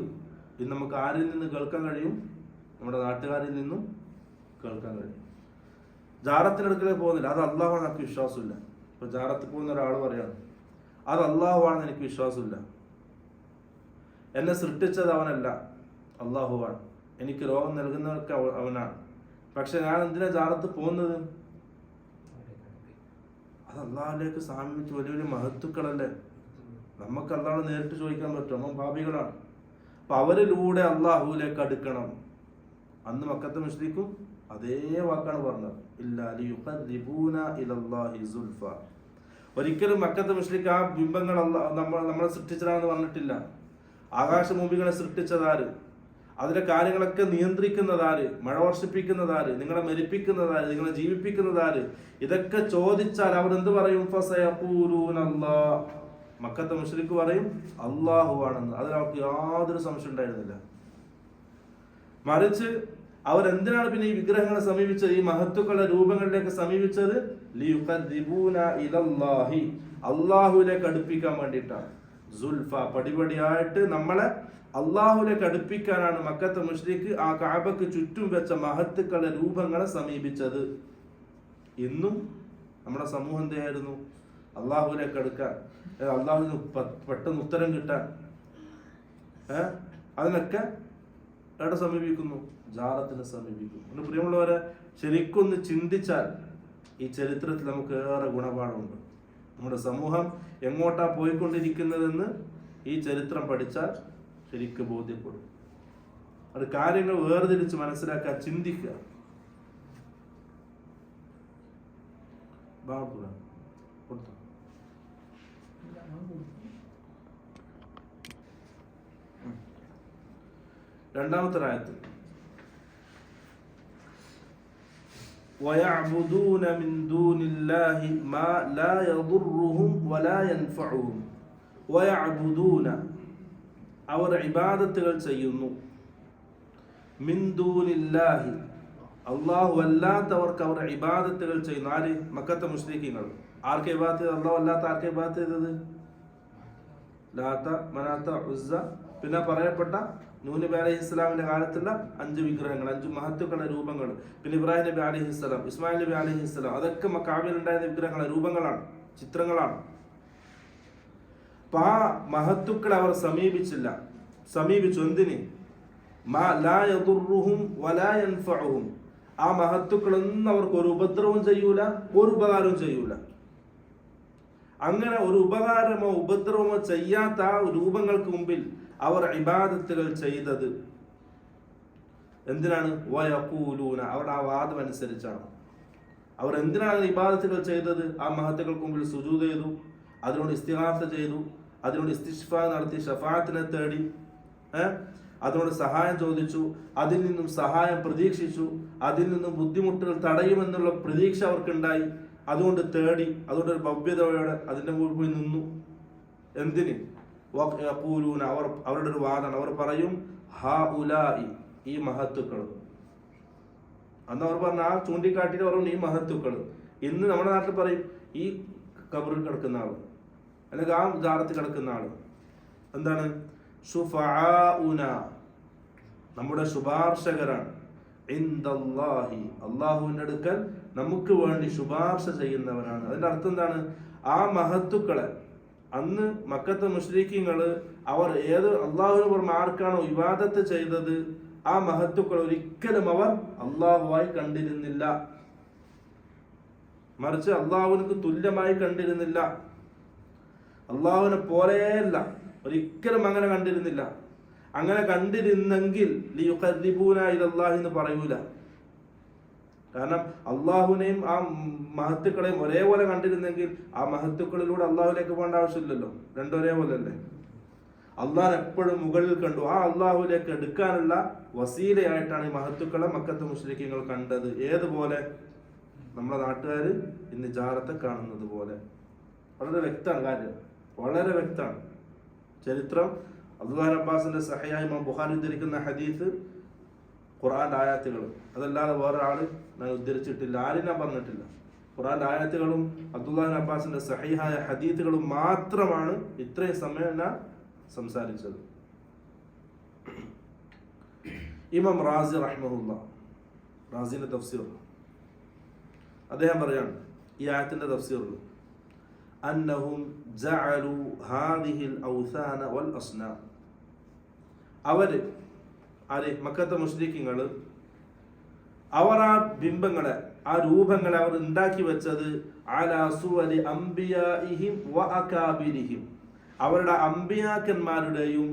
ഇത് നമുക്ക് ആരിൽ നിന്ന് കേൾക്കാൻ കഴിയും? നമ്മുടെ നാട്ടുകാരിൽ നിന്നും കേൾക്കാൻ കഴിയും. ജാറത്തിനടുക്കലേക്ക് പോകുന്നില്ല, അത് അള്ളാഹുവാണ്, എനിക്ക് വിശ്വാസമില്ല. ഇപ്പൊ ജാറത്തിൽ പോകുന്ന ഒരാൾ പറയാണ്, അത് അള്ളാഹുവാണെന്ന് എനിക്ക് വിശ്വാസമില്ല, എന്നെ സൃഷ്ടിച്ചത് അവനല്ല, അള്ളാഹുവാണ്, എനിക്ക് രോഗം നൽകുന്നവർക്ക് അവനാണ്, പക്ഷെ ഞാൻ എന്തിനാ ജാറത്ത് പോകുന്നത്? അത് അള്ളാഹുലേക്ക് സാമീപിച്ച് വലിയ വലിയ മഹത്തുക്കളല്ലേ, നമുക്ക് അള്ളാഹ് നേരിട്ട് ചോദിക്കാൻ പറ്റും, നമ്മൾ ഭാവികളാണ്. അപ്പൊ അവരിലൂടെ അള്ളാഹുവിലേക്ക് അടുക്കണം. അന്ന് മക്കത്തെ മുശ്രിക്കും അതേ വാക്കാണ് പറഞ്ഞത്, ഇല്ലാ ലിയുഖർരിബൂനാ ഇലല്ലാഹി സുൽഫ. ഒരിക്കലും മക്കത്തെ മുശ്രിക്ക് ആ ബിംബങ്ങൾ നമ്മളെ സൃഷ്ടിച്ചതാണെന്ന് പറഞ്ഞിട്ടില്ല. ആകാശഭൂമികളെ സൃഷ്ടിച്ചതാര്, അതിലെ കാര്യങ്ങളൊക്കെ നിയന്ത്രിക്കുന്നതാര്, മഴ വർഷിപ്പിക്കുന്നതാര്, നിങ്ങളെ മരിപ്പിക്കുന്നതാര്, നിങ്ങളെ ജീവിപ്പിക്കുന്നതാര്, ഇതൊക്കെ ചോദിച്ചാൽ അവർ എന്ത് പറയും? ഫസയഖൂലൂനല്ലാഹ്, മക്കത്തെ മുശ്രിക്ക് പറയും അള്ളാഹുവാണെന്ന്. അതിൽ അവർക്ക് യാതൊരു സംശയം ഉണ്ടായിരുന്നില്ല. മറിച്ച് അവരെന്തിനാണ് പിന്നെ ഈ വിഗ്രഹങ്ങളെ സമീപിച്ചത്, ഈ മഹത്തുക്കളുടെ രൂപങ്ങളിലേക്ക് സമീപിച്ചത്? ലിയുഖർരിബൂനാ ഇലല്ലാഹി, അള്ളാഹുവിലേക്ക് അടുപ്പിക്കാൻ വേണ്ടിയിട്ടാണ്. സുൽഫ, പടിപടിയായിട്ട് നമ്മളെ അള്ളാഹുവിലേക്ക് അടുപ്പിക്കാനാണ് മക്കത്തെ മുശ്രിക്ക് ആ കഅബക്ക് ചുറ്റും വെച്ച മഹത്തുക്കളുടെ രൂപങ്ങളെ സമീപിച്ചത്. ഇന്നും നമ്മുടെ സമൂഹം എന്തായിരുന്നു? അള്ളാഹുവിലേക്ക് അടുക്കാൻ, അള്ളാഹുവിന് പെട്ടെന്ന് ഉത്തരം കിട്ടാൻ, അതിനൊക്കെ എവിടെ സമീപിക്കുന്നു? ജാറത്തിനെ സമീപിക്കുന്നു. പ്രിയമുള്ളവരെ, ശരിക്കൊന്ന് ചിന്തിച്ചാൽ ഈ ചരിത്രത്തിൽ നമുക്ക് ഏറെ ഗുണപാഠമുണ്ട്. നമ്മുടെ സമൂഹം എങ്ങോട്ടാ പോയിക്കൊണ്ടിരിക്കുന്നതെന്ന് ഈ ചരിത്രം പഠിച്ചാൽ ശരിക്ക് ബോധ്യപ്പെടും. അത് കാര്യങ്ങൾ വേർതിരിച്ച് മനസ്സിലാക്കാൻ ചിന്തിക്കുക. രണ്ടാമത്തെ ആയത്ത്, وَيَعْبُدُونَ مِن دُونِ اللَّهِ مَا لَا يَضُرُّهُمْ وَلَا يَنْفَعُهُمْ وَيَعْبُدُونَ, അവർ ഇബാദത്തുകൾ ചെയ്യുന്നു, മിൻ ദൂനില്ലാഹി, അല്ലാഹു അല്ലാത്തവർക്ക് അവർ ഇബാദത്തുകൾ ചെയ്യുന്നു. ആര്? മക്കത്തെ മുശ്രിക്കീങ്ങൾ. ആർക്ക് ഇബാദത്ത് ചെയ്തത്? അല്ലാഹു അല്ലാത്ത ആർക്ക് ഇബാദത്ത് ചെയ്തത്? ലാത്ത, മനാത്ത, ഉസ്സ, പിന്നെ പറയപ്പെട്ട നൂഹ് നബി അലൈഹി ഇസ്ലാമിന്റെ കാലത്തുള്ള 5 വിഗ്രഹങ്ങൾ, 5 മഹത്തുക്കളുടെ രൂപങ്ങൾ, പിന്നെ ഇബ്രാഹിം നബി അലൈഹി ഇസ്ലാം, ഇസ്മായിൽ നബി അലൈഹി ഇസ്ലാം, അതൊക്കെ മക്കാബിൽ ഉണ്ടായിരുന്ന വിഗ്രഹങ്ങളെ രൂപങ്ങളാണ്, ചിത്രങ്ങളാണ്. അപ്പൊ ആ മഹത്തുക്കളെ അവർ സമീപിച്ചു എന്തിന്? ലാ യദുറുഹും വലാ യൻഫഉഹും. ആ മഹത്തുക്കളൊന്നും അവർക്ക് ഒരു ഉപദ്രവവും ചെയ്യൂല, ഒരു ഉപകാരവും ചെയ്യൂല. അങ്ങനെ ഒരു ഉപകാരമോ ഉപദ്രവമോ ചെയ്യാത്ത ആ രൂപങ്ങൾക്ക് മുമ്പിൽ അവർ ഇബാദത്തുകൾ ചെയ്തത് എന്തിനാണ്? വയഖൂലൂന, അവരുടെ ആ വാദം അനുസരിച്ചാണ്. അവർ എന്തിനാണ് ഇബാദത്തുകൾ ചെയ്തത്? ആ മഹത്തുക്കൾക്ക് മുമ്പിൽ സുജൂദ് ചെയ്തു, അതിനോട് ഇസ്തിഗാസ ചെയ്തു, അതിനോട് ഇസ്തിശ്ഫാ നടത്തി, ഷഫാഅത്തിനെ തേടി, അതിനോട് സഹായം ചോദിച്ചു, അതിൽ നിന്നും സഹായം പ്രതീക്ഷിച്ചു, അതിൽ നിന്നും ബുദ്ധിമുട്ടുകൾ തടയുമെന്നുള്ള പ്രതീക്ഷ അവർക്കുണ്ടായി, അതുകൊണ്ട് തേടി, അതുകൊണ്ട് ഒരു ഭവ്യതയോടെ അതിന്റെ മുകളിൽ പോയി നിന്നു. എന്തിന്? യഖൂലൂന, അവരുടെ ഒരു വാദമാണ്. അവർ പറയും ഹഉലാഇ, ഈ മഹത്തുക്കൾ. അന്ന് അവർ പറഞ്ഞ ആ ചൂണ്ടിക്കാട്ടിട്ട് പറയും ഈ മഹത്തുക്കൾ. ഇന്ന് നമ്മുടെ നാട്ടിൽ പറയും ഈ ഖബറിൽ കിടക്കുന്ന ആള്, അല്ലെങ്കിൽ ആ ജാറത്തിൽ കിടക്കുന്ന ആള് എന്താണ്? ശുഫആഉന, നമ്മുടെ ശുപാർശകരാണ്. ഇൻദല്ലാഹി, അല്ലാഹുവിന്റെ അടുക്കൽ നമുക്ക് വേണ്ടി ശുപാർശ ചെയ്യുന്നവരാണ്. അതിന്റെ അർത്ഥം എന്താണ്? ആ മഹത്തുക്കളെ അന്ന് മക്കത്തെ മുശ്രിക്കീങ്ങള് അവർ ഏത് അള്ളാഹുവിന് പുറമെ ആർക്കാണോ ഇബാദത്ത് ചെയ്തത് ആ മഹത്തുക്കൾ ഒരിക്കലും അവർ അള്ളാഹുവായി കണ്ടിരുന്നില്ല, മറിച്ച് അള്ളാഹുവിനക്ക് തുല്യമായി കണ്ടിരുന്നില്ല, അള്ളാഹുവിനെ പോലെയല്ല, ഒരിക്കലും അങ്ങനെ കണ്ടിരുന്നില്ല. അങ്ങനെ കണ്ടിരുന്നെങ്കിൽ ലിയുഖർരിബൂന ഇലല്ലാഹി എന്ന് പറയൂല. കാരണം അള്ളാഹുവിനെയും ആ മഹത്തുക്കളെയും ഒരേപോലെ കണ്ടിരുന്നെങ്കിൽ ആ മഹത്തുക്കളിലൂടെ അള്ളാഹുലേക്ക് പോകേണ്ട ആവശ്യമില്ലല്ലോ, രണ്ടും ഒരേപോലെ അല്ലേ. അള്ളാഹ് എപ്പോഴും മുകളിൽ കണ്ടു. ആ അള്ളാഹുലേക്ക് എടുക്കാനുള്ള വസീലയായിട്ടാണ് ഈ മഹത്തുക്കളെ മക്കത്തെ മുശ്രിക്കീങ്ങൾ കണ്ടത്. ഏതുപോലെ? നമ്മുടെ നാട്ടുകാർ ഇന്ന് ജാറത്തെ കാണുന്നത് പോലെ. വളരെ വ്യക്തമാണ് കാര്യം, വളരെ വ്യക്തമാണ് ചരിത്രം. അബ്ദുല്ലാഹ് അബ്ബാസിന്റെ സഹീഹ് ഇമാം ബുഖാരി ഉദ്ധരിക്കുന്ന ഹദീസ് ഖുർആന്റെ ആയത്തുകൾ, അതല്ലാതെ വേറൊരാള് ഞാൻ ഉദ്ധരിച്ചിട്ടില്ല, ആരും ഞാൻ പറഞ്ഞിട്ടില്ല. ഖുർആന്റെ ആയത്തുകളും അബ്ദുല്ലാഹ് അബ്ബാസിന്റെ സഹീഹായ ഹദീസുകളും മാത്രമാണ് ഇത്രയും സമയം ഞാൻ സംസാരിച്ചത്. ഇമാം റാസി റഹ്മഹുല്ലാ, റാസിന്റെ തഫ്സീർ, അദ്ദേഹം പറയാണ് ഈ ആയത്തിന്റെ തഫ്സീറിൽ അന്നഹും ജഅലു ഹാദിഹിൽ ഔസാന വൽ അസ്നാം, അവര് ആര്? മക്കത്തെ മുശ്രിക്കീങ്ങൾ അവർ ആ ബിംബങ്ങളെ, ആ രൂപങ്ങളെ അവർ ഉണ്ടാക്കി വെച്ചത് അലാ സുവരി അംബിയാഇഹിം വ അകാബിരിഹിം, അവരുടെ അമ്പിയാക്കന്മാരുടെയും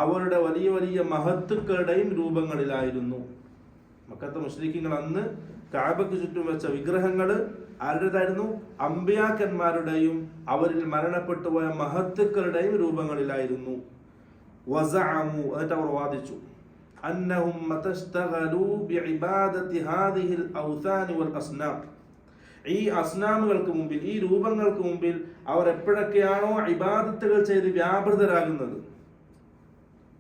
അവരുടെ വലിയ വലിയ മഹത്തുക്കളുടെയും രൂപങ്ങളിലായിരുന്നു. മക്കത്തെ മുശ്രിക്കീങ്ങൾ അന്ന് കഅബക്ക് ചുറ്റും വെച്ച വിഗ്രഹങ്ങൾ ആരുടേതായിരുന്നു? അമ്പിയാക്കന്മാരുടെയും അവരിൽ മരണപ്പെട്ടു പോയ മഹത്തുക്കളുടെയും രൂപങ്ങളിലായിരുന്നു. വസഅമു, എന്നിട്ട് അവർ വാദിച്ചു, അന്നഹും മതസ്തഗലു ബിഇബാദത്തി ഹാദിഹിൽ ഔസാനി വൽ അസ്നാം, ഈ അസ്നാമുകൾക്ക് മുമ്പിൽ, ഈ രൂപങ്ങൾക്ക് മുമ്പിൽ അവർ എപ്പോഴൊക്കെയാണോ ഇബാദത്തുകൾ ചെയ്ത് വ്യാപൃതരാകുന്നത്.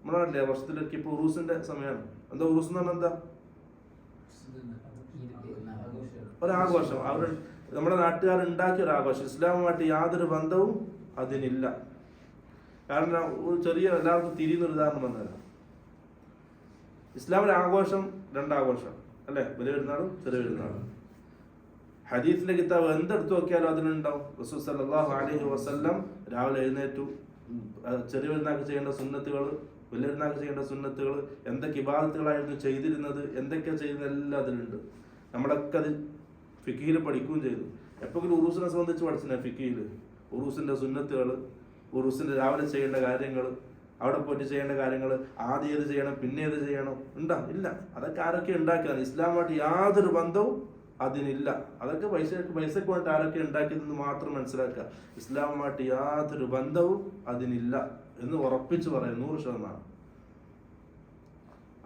നമ്മളല്ലേ വർഷത്തിലൊക്കെ ഇപ്പോൾ ഉറൂസിന്റെ സമയമാണ്. എന്താ ഉറൂസ് എന്ന് പറഞ്ഞാൽ എന്താ? ഒരാഘോഷം. അവർ നമ്മുടെ നാട്ടുകാർ ഉണ്ടാക്കിയ ഒരു ആഘോഷം. ഇസ്ലാമുമായിട്ട് യാതൊരു ബന്ധവും അതിനില്ല. കാരണം ഒരു ചെറിയ എല്ലാവർക്കും തിരിയുന്നൊരു ഉദാഹരണം വന്നതല്ല. ഇസ്ലാമിലെ ആഘോഷം രണ്ടാഘോഷം അല്ലെ, വലിയ പെരുന്നാളും ചെറിയ പെരുന്നാളും. ഹദീസിന്റെ കിതാബ് എന്തെടുത്ത് നോക്കിയാലും അതിനുണ്ടാവും. റസൂൽ സല്ലല്ലാഹു അലൈഹി വസല്ലം രാവിലെ എഴുന്നേറ്റു, ചെറിയ പെരുന്നാൾക്ക് ചെയ്യേണ്ട സുന്നത്തുകൾ, വലിയ പെരുന്നാൾക്ക് ചെയ്യേണ്ട സുന്നത്തുകൾ, എന്തൊക്കെ ഇബാദത്തുകളായിരുന്നു ചെയ്തിരുന്നത്, എന്തൊക്കെ ചെയ്യുന്നത് എല്ലാം അതിലുണ്ട്. നമ്മളൊക്കെ അത് ഫിഖിയിൽ പഠിക്കുകയും ചെയ്തു. എപ്പോഴും ഉറൂസിനെ സംബന്ധിച്ച് പഠിച്ചില്ല ഫിഖിയിൽ. ഉറൂസിന്റെ സുന്നത്തുകൾ, ഉറൂസിന്റെ രാവിലെ ചെയ്യേണ്ട കാര്യങ്ങൾ, അവിടെ പോയിട്ട് ചെയ്യേണ്ട കാര്യങ്ങൾ, ആദ്യം ഏത് ചെയ്യണം പിന്നെ ഏത് ചെയ്യണം ഉണ്ടാ? ഇല്ല. അതൊക്കെ ആരൊക്കെ ഉണ്ടാക്കിയതാണ്. ഇസ്ലാമായിട്ട് യാതൊരു ബന്ധവും അതിനില്ല. അതൊക്കെ പൈസക്ക് വേണ്ടിയിട്ട് ആരൊക്കെ ഉണ്ടാക്കിയതെന്ന് മാത്രം മനസ്സിലാക്കുക. ഇസ്ലാമുമായിട്ട് യാതൊരു ബന്ധവും അതിനില്ല എന്ന് ഉറപ്പിച്ച് പറയാം 100%.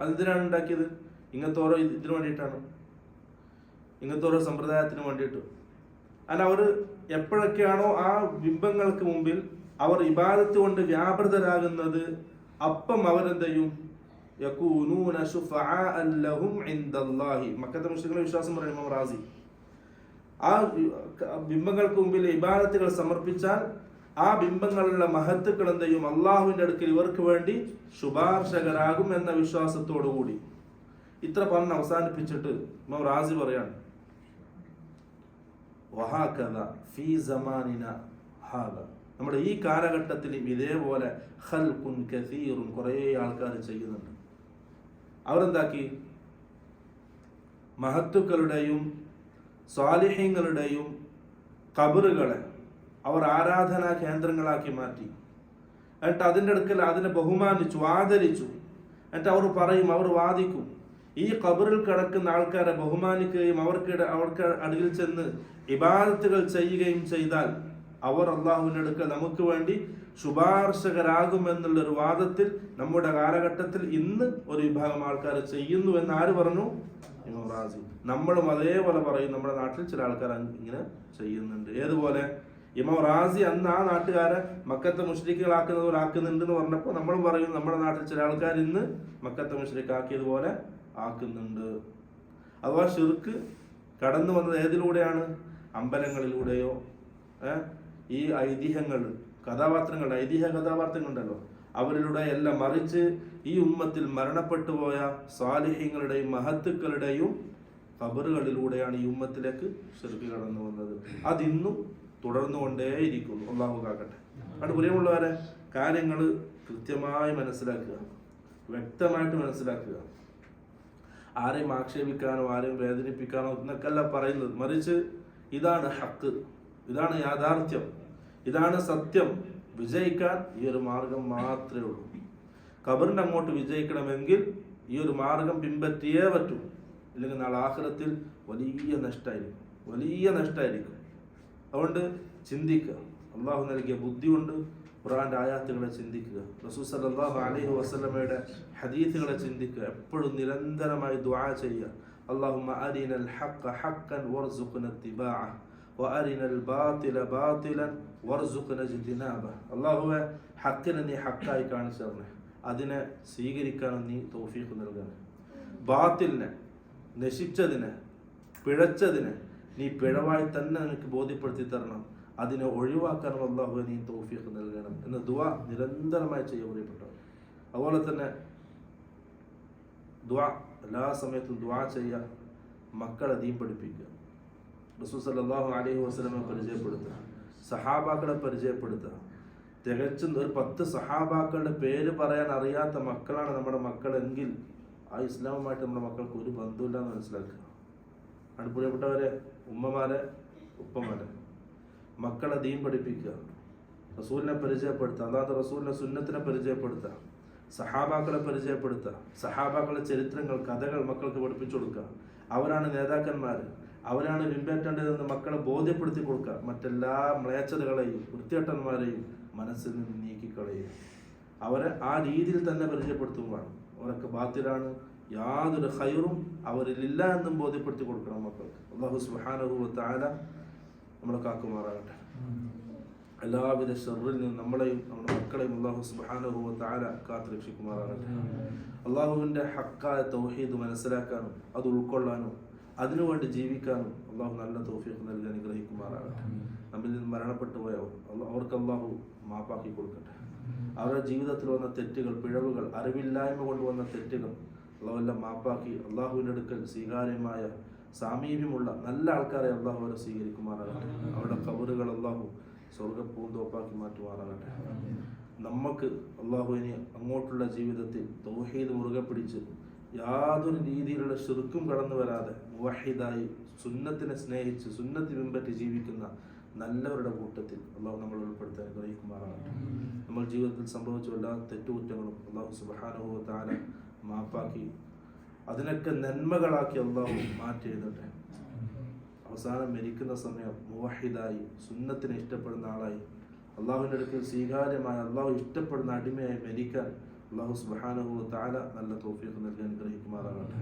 അതെന്തിനാണ് ഉണ്ടാക്കിയത്? ഇങ്ങനത്തെ ഓരോ ഇതിനു വേണ്ടിയിട്ടാണ്, ഇങ്ങനത്തെ ഓരോ സമ്പ്രദായത്തിന് വേണ്ടിയിട്ട്. അല്ല, അവർ എപ്പോഴൊക്കെയാണോ ആ ബിംബങ്ങൾക്ക് മുമ്പിൽ അവർ ഇബാദത്ത് കൊണ്ട് വ്യാപൃതരാകുന്നത്, അപ്പം അവരെന്ത് ചെയ്യും? യകൂനൂന ശുഫആഅ ലഹും ഇൻദല്ലാഹി. മക്കത്തെ മുശ്രിക്കുകളുടെ വിശ്വാസം പറയുന്ന ഇമാം റാസി, ആ ബിംബങ്ങൾക്ക് മുമ്പിൽ ഇബാദത്തുകൾ സമർപ്പിച്ചാൽ ആ ബിംബങ്ങളിലുള്ള മഹത്തുക്കൾ എന്ത് ചെയ്യും? അള്ളാഹുവിന്റെ അടുക്കൽ ഇവർക്ക് വേണ്ടി ശുപാർശകരാകും എന്ന വിശ്വാസത്തോടു കൂടി. ഇത്ര പറഞ്ഞ് അവസാനിപ്പിച്ചിട്ട് ഇമാം റാസി പറയാണ്, വഹാകദ ഫീ സമാനിന ഹാദ, നമ്മുടെ ഈ കാലഘട്ടത്തിൽ ഇതേപോലെ ഖൽഖുൻ കസീറുൻ കുറേ ആൾക്കാർ ചെയ്യുന്നുണ്ട്. അവരെന്താക്കി? മഹത്തുക്കളുടെയും സ്വാലിഹീങ്ങളുടെയും ഖബറുകളെ അവർ ആരാധനാ കേന്ദ്രങ്ങളാക്കി മാറ്റി. എന്നിട്ട് അതിൻ്റെ അടുക്കൽ അതിനെ ബഹുമാനിച്ചു, ആദരിച്ചു. എന്നിട്ട് അവർ പറയും, അവർ വാദിക്കും, ഈ ഖബറിൽ കിടക്കുന്ന ആൾക്കാരെ ബഹുമാനിക്കുകയും അവർക്ക് അടിയിൽ ചെന്ന് ഇബാദത്തുകൾ ചെയ്യുകയും ചെയ്താൽ അവർ അള്ളാഹുവിൻ്റെ അടുക്കൽ നമുക്ക് വേണ്ടി ശുപാർശകരാകുമെന്നുള്ളൊരു വാദത്തിൽ നമ്മുടെ കാലഘട്ടത്തിൽ ഇന്ന് ഒരു വിഭാഗം ആൾക്കാർ ചെയ്യുന്നു എന്ന് ആര് പറഞ്ഞു? ഇമാം റാസി. നമ്മളും അതേപോലെ പറയും, നമ്മുടെ നാട്ടിൽ ചില ആൾക്കാർ ഇങ്ങനെ ചെയ്യുന്നുണ്ട്. ഏതുപോലെ? ഇമാം റാസി അന്ന് ആ നാട്ടുകാരെ മക്കത്തെ മുശ്രിക്കുകളാക്കുന്നുണ്ട് എന്ന് പറഞ്ഞപ്പോൾ നമ്മളും പറയും, നമ്മുടെ നാട്ടിൽ ചില ആൾക്കാർ ഇന്ന് മക്കത്തെ മുശ്രിക്കാക്കിയതുപോലെ ആക്കുന്നുണ്ട്. അഥവാ ശിർക്ക് കടന്നു വന്നത് ഏതിലൂടെയാണ്? അമ്പലങ്ങളിലൂടെയോ ഈ ഐതിഹ്യങ്ങൾ, കഥാപാത്രങ്ങൾ, ഐതിഹ്യ കഥാപാത്രങ്ങളുണ്ടല്ലോ, അവരിലൂടെ എല്ലാം. മറിച്ച് ഈ ഉമ്മത്തിൽ മരണപ്പെട്ടു പോയ സ്വാലിഹീങ്ങളുടെയും മഹത്തുക്കളുടെയും ഖബറുകളിലൂടെയാണ് ഈ ഉമ്മത്തിലേക്ക് ശിർക്ക് കടന്നു വന്നത്. അതിന്നും തുടർന്നുകൊണ്ടേയിരിക്കുന്നു. അല്ലാഹു കാക്കട്ടെ. അതുകൊണ്ട് പ്രിയമുള്ളവരെ, കാര്യങ്ങൾ കൃത്യമായി മനസ്സിലാക്കുക, വ്യക്തമായിട്ട് മനസ്സിലാക്കുക. ആരെയും ആക്ഷേപിക്കാനോ ആരെയും വേദനിപ്പിക്കാനോ എന്നൊക്കെയല്ല പറയുന്നത്. മറിച്ച് ഇതാണ് ഹക്ക്, ഇതാണ് യാഥാർത്ഥ്യം, ഇതാണ് സത്യം. വിജയിക്കാൻ ഈ ഒരു മാർഗം മാത്രമേ ഉള്ളൂ. ഖബറിൻ്റെ അങ്ങോട്ട് വിജയിക്കണമെങ്കിൽ ഈ ഒരു മാർഗം പിൻപറ്റിയേ പറ്റൂ. ഇല്ലെങ്കിൽ നാളെ ആഖിറത്തിൽ വലിയ നഷ്ടമായിരിക്കും. അതുകൊണ്ട് ചിന്തിക്കുക. അള്ളാഹു നൽകിയ ബുദ്ധി കൊണ്ട് ഖുർആന്റെ ആയാത്തുകളെ ചിന്തിക്കുക. റസൂൽ സല്ലല്ലാഹു അലൈഹി വസല്ലമയുടെ ഹദീസുകളെ ചിന്തിക്കുക. എപ്പോഴും നിരന്തരമായി ദുആ ചെയ്യുക. അല്ലാഹുമ്മ അരിനൽ ഹഖ്ഖ ഹഖ്ഖൻ വർസുഖ്ന ഇത്തിബാഅഹ് വഅരിനൽ ബാതില ബാതിലൻ വർസുഖ്ന ഇജ്തിനാബഹ്. അല്ലാഹുവേ, ഹഖിനെ നീ ഹഖായി കാണിച്ചു തരണേ, അതിനെ സ്വീകരിക്കാനും നീ തൗഫീഖ് നൽകണേ. ബാത്തിലിനെ, നശിച്ചതിനെ, പിഴച്ചതിനെ നീ പിഴവായി തന്നെ നിനക്ക് ബോധ്യപ്പെടുത്തി തരണം, അതിനെ ഒഴിവാക്കാനും അല്ലാഹുവേ നീ തൗഫീഖ് നൽകണം എന്ന ദുആ നിരന്തരമായി ചെയ്യപ്പെട്ടവർ. അതുപോലെ തന്നെ ദുആ എല്ലാ സമയത്തും ദുആ ചെയ്യുക. മക്കളെ ദീൻ പഠിപ്പിക്കുക. റസൂൽ സല്ലല്ലാഹു അലൈഹി വസല്ലമയെ പരിചയപ്പെടുത്തുക, സഹാബാക്കളെ പരിചയപ്പെടുത്തുക. തികച്ചും ഒരു 10 സഹാബാക്കളുടെ പേര് പറയാൻ അറിയാത്ത മക്കളാണ് നമ്മുടെ മക്കളെങ്കിൽ ആ ഇസ്ലാമുമായിട്ട് നമ്മുടെ മക്കൾക്ക് ഒരു ബന്ധമില്ല എന്ന് മനസ്സിലാക്കുക. അടുപ്പപ്പെട്ടവരെ, ഉമ്മമാരെ, ഉപ്പമാരെ, മക്കളെ ദീൻ പഠിപ്പിക്കുക, റസൂലിനെ പരിചയപ്പെടുത്തുക, അല്ലാതെ റസൂലിന്റെ സുന്നത്തിനെ പരിചയപ്പെടുത്തുക, സഹാബാക്കളെ പരിചയപ്പെടുത്തുക, സഹാബാക്കളുടെ ചരിത്രങ്ങൾ, കഥകൾ മക്കൾക്ക് പഠിപ്പിച്ചു കൊടുക്കുക. അവരാണ് നേതാക്കന്മാർ, അവരാണ് പിൻപറ്റേണ്ടതെന്ന് മക്കളെ ബോധ്യപ്പെടുത്തി കൊടുക്കുക. മറ്റെല്ലാ മ്ലേച്ഛതകളെയും വൃത്തികെട്ടന്മാരെയും മനസ്സിൽ നിന്ന് നീക്കിക്കളയുക. അവരെ ആ രീതിയിൽ തന്നെ പരിചയപ്പെടുത്തുമ്പോൾ അവരൊക്കെ ബാത്തിലാണ്, യാതൊരു ഖൈറും അവരിലില്ല എന്നും ബോധ്യപ്പെടുത്തി കൊടുക്കണം മക്കൾക്ക്. അല്ലാഹു സുബ്ഹാനഹു വ തആല നമ്മളെ കാക്കുമാറാകട്ടെ. എല്ലാവിധ ശർറിൽ നിന്നും നമ്മളെയും നമ്മുടെ മക്കളെയും അല്ലാഹു സുബ്ഹാനഹു വ തആല കാത്തുരക്ഷിക്കുമാറാകട്ടെ. അല്ലാഹുവിൻ്റെ ഹക്കായ തൗഹീദ് മനസ്സിലാക്കാനും അത് ഉൾക്കൊള്ളാനും അതിനുവേണ്ടി ജീവിക്കാനും അല്ലാഹു നല്ല തൗഫീഖ് നൽകി അനുഗ്രഹിക്കുമാറാകട്ടെ. നമ്മിൽ നിന്ന് മരണപ്പെട്ടു പോയവർ അവർക്ക് അല്ലാഹു മാപ്പാക്കി കൊടുക്കട്ടെ. അവരുടെ ജീവിതത്തിൽ വന്ന തെറ്റുകൾ, പിഴവുകൾ, അറിവില്ലായ്മ കൊണ്ടുവന്ന തെറ്റുകൾ അല്ലാഹുവെല്ലാം മാപ്പാക്കി അല്ലാഹുവിൻ്റെ അടുക്കൽ സ്വീകാര്യമായ സാമീപ്യമുള്ള നല്ല ആൾക്കാരെ അല്ലാഹു അവരെ സ്വീകരിക്കുമാറാകട്ടെ. അവരുടെ ഖബറുകൾ അല്ലാഹു സ്വർഗ്ഗപ്പൂന്തോപ്പാക്കി മാറ്റുമാറാകട്ടെ. നമുക്ക് അല്ലാഹു ഇനി അങ്ങോട്ടുള്ള ജീവിതത്തിൽ തൗഹീദ് മുറുകെ പിടിച്ച് യാതൊരു രീതിയിലുള്ള ശിർക്കും കടന്നു വരാതെ മുവഹിദായി സുന്നത്തിനെ സ്നേഹിച്ച് സുന്നത്ത് പിൻപറ്റി ജീവിക്കുന്ന നല്ലവരുടെ കൂട്ടത്തിൽ അല്ലാഹു നമ്മൾ ഉൾപ്പെടുത്താൻ അനുഗ്രഹിക്കുമാറാകട്ടെ. നമ്മൾ ജീവിതത്തിൽ സംഭവിച്ച എല്ലാ തെറ്റുകുറ്റങ്ങളും അല്ലാഹു സുബ്ഹാനഹു വ തആല മാപ്പാക്കി അതിനൊക്കെ നന്മകളാക്കി അല്ലാഹു മാറ്റി എഴുതട്ടെ. അവസാനം മരിക്കുന്ന സമയം മുവഹിദായി സുന്നത്തിനെ ഇഷ്ടപ്പെടുന്ന ആളായി അല്ലാഹുവിൻ്റെ അടുക്കൽ സ്വീകാര്യമായ അല്ലാഹു ഇഷ്ടപ്പെടുന്ന അടിമയായി മരിക്കാൻ അല്ലാഹു സുബ്ഹാനഹു വ തആല നല്ല തൗഫീഖ് നൽകി അനുഗ്രഹിക്കുമാറാകട്ടെ.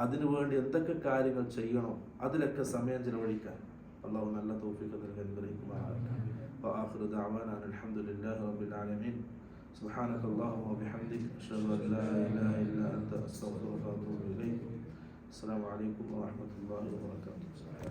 അതിനുവേണ്ടി എന്തൊക്കെ കാര്യങ്ങൾ ചെയ്യണോ അതിലൊക്കെ സമയം ചെലവഴിക്കാൻ അല്ലാഹു നല്ല തൗഫീഖ് നൽകി അനുഗ്രഹിക്കുമാറാകട്ടെ. വആഖിറു ദഅവാനാ അൽഹംദുലില്ലാഹി റബ്ബിൽ ആലമീൻ. സുബ്ഹാനക അല്ലാഹുമ്മ വബിഹംദിക അശ്ഹദു അൻ ലാ ഇലാഹ ഇല്ലാ അൻത അസ്തഗ്ഫിറുക വഅതൂബു ഇലൈക്. അസ്സലാമു അലൈക്കും വറഹ്മത്തുള്ളാഹി വബറകാതുഹു.